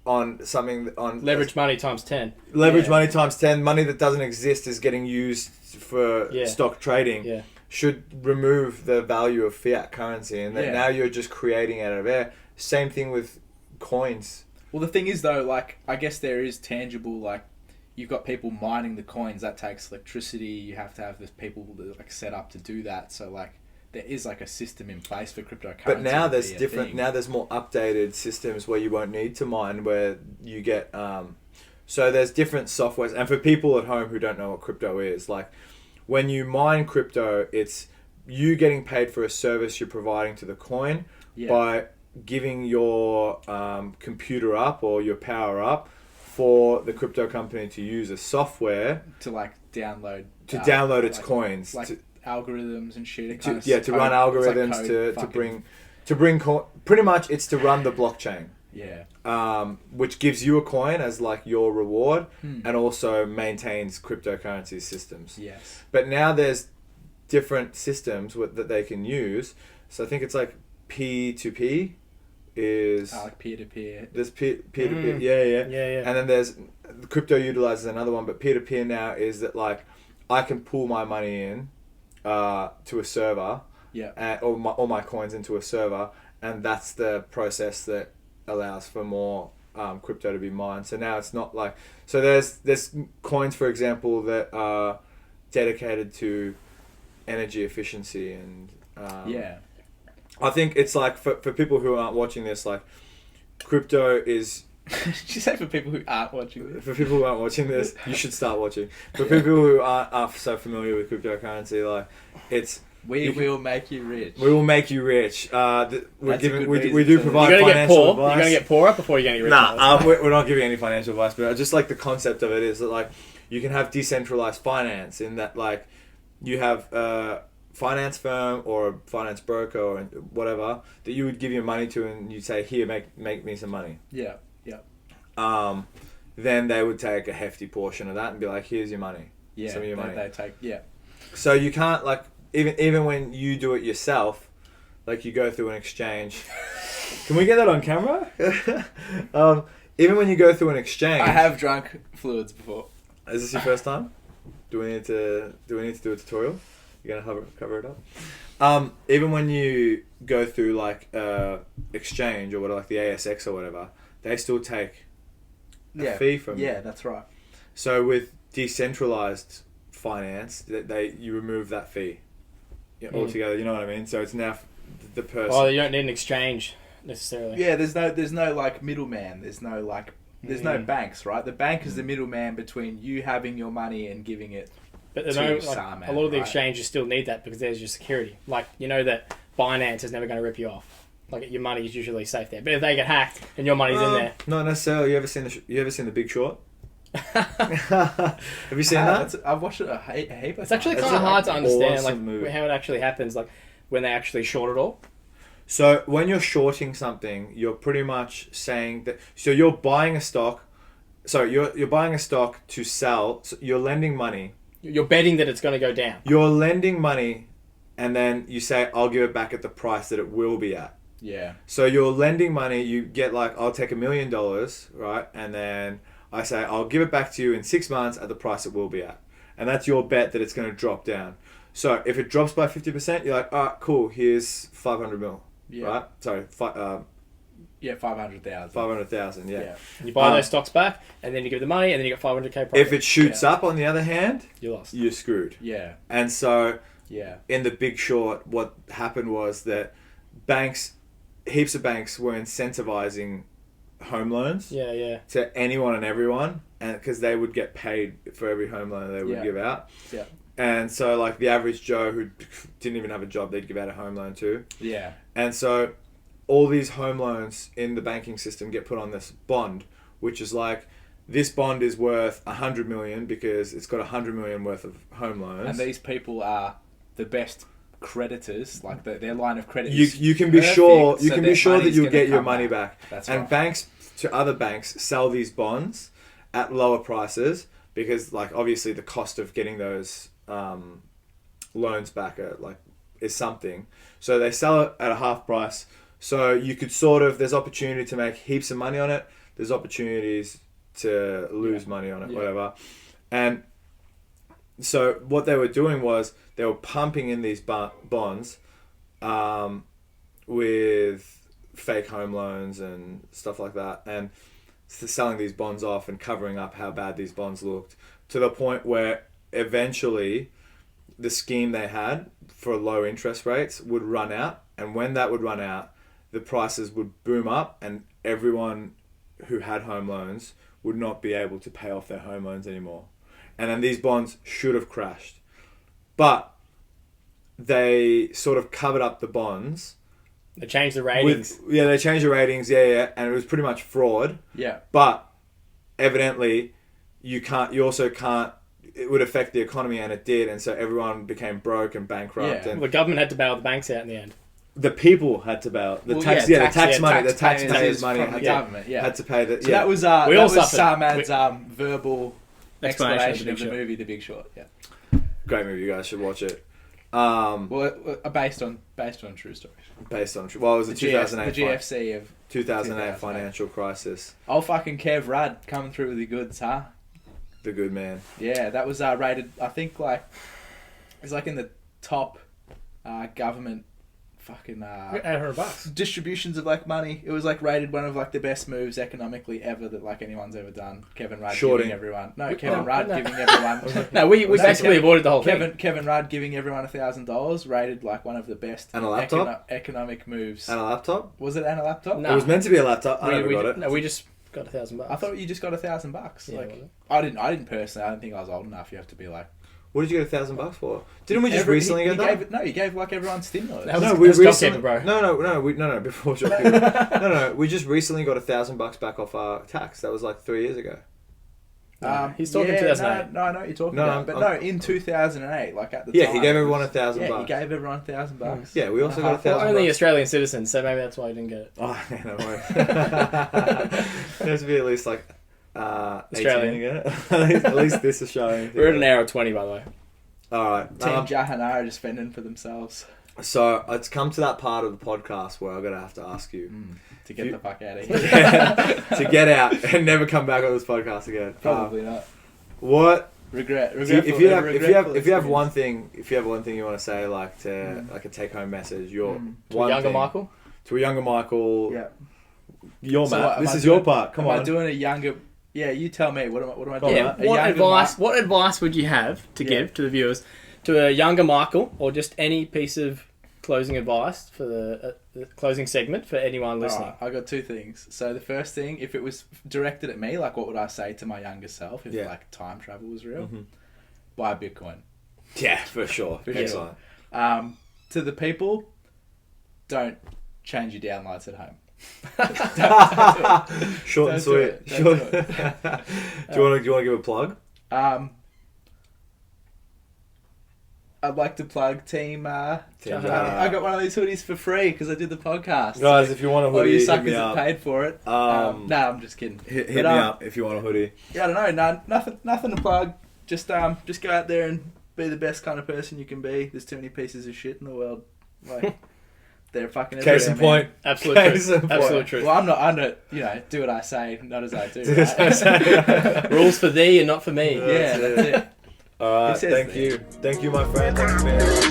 on something leverage money times 10. Money times 10. Money that doesn't exist is getting used for stock trading. Yeah. Should remove the value of fiat currency, and that now you're just creating out of air. Same thing with coins. Well, the thing is, though, like, I guess there is tangible, like, you've got people mining the coins. That takes electricity. You have to have this people that, like, set up to do that. So, like, there is, like, a system in place for cryptocurrency. But now there's different... Now there's more updated systems where you won't need to mine, where you get... so there's different softwares. And for people at home who don't know what crypto is, like, when you mine crypto, it's you getting paid for a service you're providing to the coin by giving your computer up or your power up for the crypto company to use a software to like download its coins, like algorithms and shit. To run algorithms to bring pretty much it's to run the blockchain. Yeah. which gives you a coin as like your reward, Hmm. and also maintains cryptocurrency systems. Yes. But now there's different systems that they can use. So I think it's like P2P is Like peer-to-peer. there's peer-to-peer, yeah. Yeah. And then there's crypto utilizes another one, but peer-to-peer now is that like I can pull my money in to a server, Yeah. or all my coins into a server, and that's the process that allows for more crypto to be mined. So now it's not like, so there's coins, for example, that are dedicated to energy efficiency, and Yeah. I think it's like for people who aren't watching this, like crypto is, Did you say for people who aren't watching this? for people who aren't watching this, you should start watching. For people who aren't so familiar with cryptocurrency, like it's, We will make you rich. we will make you rich. We're That's a giving, good we reason do to- provide You're gonna get financial poor. advice. You're gonna get poorer before you're gonna get rich. Nah, we're not giving any financial advice, but just like the concept of it is that like you can have decentralized finance in that like you have a finance firm or a finance broker or whatever that you would give your money to, and you'd say, here, make me some money. Yeah. Then they would take a hefty portion of that and be like, here's your money. Yeah. Some of your money. They take. Yeah. So you can't like, even when you do it yourself, like you go through an exchange. Can we get that on camera? Even when you go through an exchange. I have drunk fluids before. Is this your first time? Do we need to do a tutorial? You're gonna cover it up. Even when you go through like exchange or whatever, like the ASX or whatever, they still take a fee from you. Yeah, that's right. So with decentralized finance, you remove that fee altogether. You know what I mean? So it's now the person. Oh, you don't need an exchange necessarily. Yeah, there's no like middleman. There's no banks, right? The bank is the middleman between you having your money and giving it. But to Sarmad, a lot of the right? exchanges still need that because there's your security. Like, you know that Binance is never going to rip you off. Like, your money is usually safe there. But if they get hacked and your money's in there... Not necessarily. You ever seen the Big Short? Have you seen that? I've watched it a heap. It's actually It's kind of an hard to understand awesome movie. how it actually happens, like when they actually short it all. So when you're shorting something, you're pretty much saying that. So you're buying a stock. So you're buying a stock to sell. So you're lending money. You're betting that it's going to go down. You're lending money, and then you say, "I'll give it back at the price that it will be at." Yeah. So you're lending money. You get like, "I'll take $1 million," right? And then I say, "I'll give it back to you in 6 months at the price it will be at," and that's your bet that it's going to drop down. So if it drops by 50%, you're like, "Ah, cool. Here's 500 mil." Yeah. Right? Sorry, 500,000. 500,000. Yeah. And you buy those stocks back, and then you give the money, and then you got 500k profit. If it shoots up, on the other hand, you lost. you're screwed. Yeah. And so, Yeah. in The Big Short, what happened was that heaps of banks were incentivizing home loans Yeah. to anyone and everyone, and because they would get paid for every home loan they would give out. Yeah. And so, like the average Joe who didn't even have a job, they'd give out a home loan too. Yeah. And so, all these home loans in the banking system get put on this bond, which is like, this bond is worth 100 million because it's got 100 million worth of home loans. And these people are the best creditors, like their line of credit. You can be perfect, sure so that money's you'll gonna get your come money back. That's and right. banks to other banks sell these bonds at lower prices because, like, obviously the cost of getting those loans back is something. So they sell it at a half price. So you could there's opportunity to make heaps of money on it. There's opportunities to lose money on it, whatever. And so what they were doing was they were pumping in these bonds with fake home loans and stuff like that, and selling these bonds off and covering up how bad these bonds looked, to the point where eventually the scheme they had for low interest rates would run out, and when that would run out, the prices would boom up, and everyone who had home loans would not be able to pay off their home loans anymore. And then these bonds should have crashed. But they sort of covered up the bonds. They changed the ratings. They changed the ratings, and it was pretty much fraud. Yeah. But evidently, you also can't, it would affect the economy, and it did, and so everyone became broke and bankrupt. Yeah. And The government had to bail the banks out in the end. the people had to bail. The tax money, the taxpayers' money from the government. Yeah, had to pay the. So that was Sarmad's verbal explanation explanation of the movie The Big Short. Yeah, great movie. You guys should watch it. Based on true stories. Based on it was the 2008 the GFC of 2008 financial crisis. Oh, fucking Kev Rudd coming through with the goods, huh? The good man. Yeah, that was rated. I think it's like in the top government fucking $800 distributions of like money. It was like rated one of like the best moves economically ever that like anyone's ever done. Kevin Rudd giving everyone giving everyone. No, we basically avoided the whole thing. Kevin Rudd giving everyone $1,000 rated like one of the best and a laptop economic moves. And a laptop? Was it and a laptop? No. It was meant to be a laptop. I never got it. No, we just got $1,000. I thought you just got $1,000. Yeah, like I didn't personally. I didn't think I was old enough. You have to be like. What did you get $1,000 for? Didn't we just recently get that? He gave like everyone stimulus. We recently. Paper, bro. No. Before JobKeeper. no. We just recently got $1,000 back off our tax. That was like 3 years ago. He's talking 2008. No, I know what you're talking about. But in 2008, like at the time. Yeah, he gave everyone $1,000. Yeah, he gave everyone $1,000. Yeah, we also got $1,000. Only Australian citizens, so maybe that's why he didn't get it. Oh, yeah, no way. There has to be at least like Australian again. At least this Australian. We're at an hour 20, by the way. All right. Team Jahanara just fending for themselves. So it's come to that part of the podcast where I'm gonna have to ask you to get the fuck out of here. To get out and never come back on this podcast again. Probably not. What regret? If you have one thing you want to say, like to like a take home message, to a younger Michael. Yeah. Your Matt. This is your part. Come on. Am I doing a younger? Yeah, you tell me. What am I doing? Yeah. What advice would you have to give to the viewers, to a younger Michael, or just any piece of closing advice for the closing segment for anyone listening? Right, I got two things. So the first thing, if it was directed at me, like what would I say to my younger self if like time travel was real? Buy Bitcoin. Yeah, for sure. Excellent. To the people, don't change your downlights at home. Short and sweet. Do you want to give a plug? I'd like to plug Team. I got one of these hoodies for free because I did the podcast. Guys, if you want a hoodie, you suckers have paid for it. I'm just kidding. Hit me up if you want a hoodie. Yeah, I don't know. Nothing to plug. Just go out there and be the best kind of person you can be. There's too many pieces of shit in the world. Like. They're fucking case in point. Absolute truth. Absolute truth. Well, I'm not. Do what I say, not as I do. Right? Rules for thee and not for me. Yeah, that's it. All right. Thank you, my friend. Thanks for being here.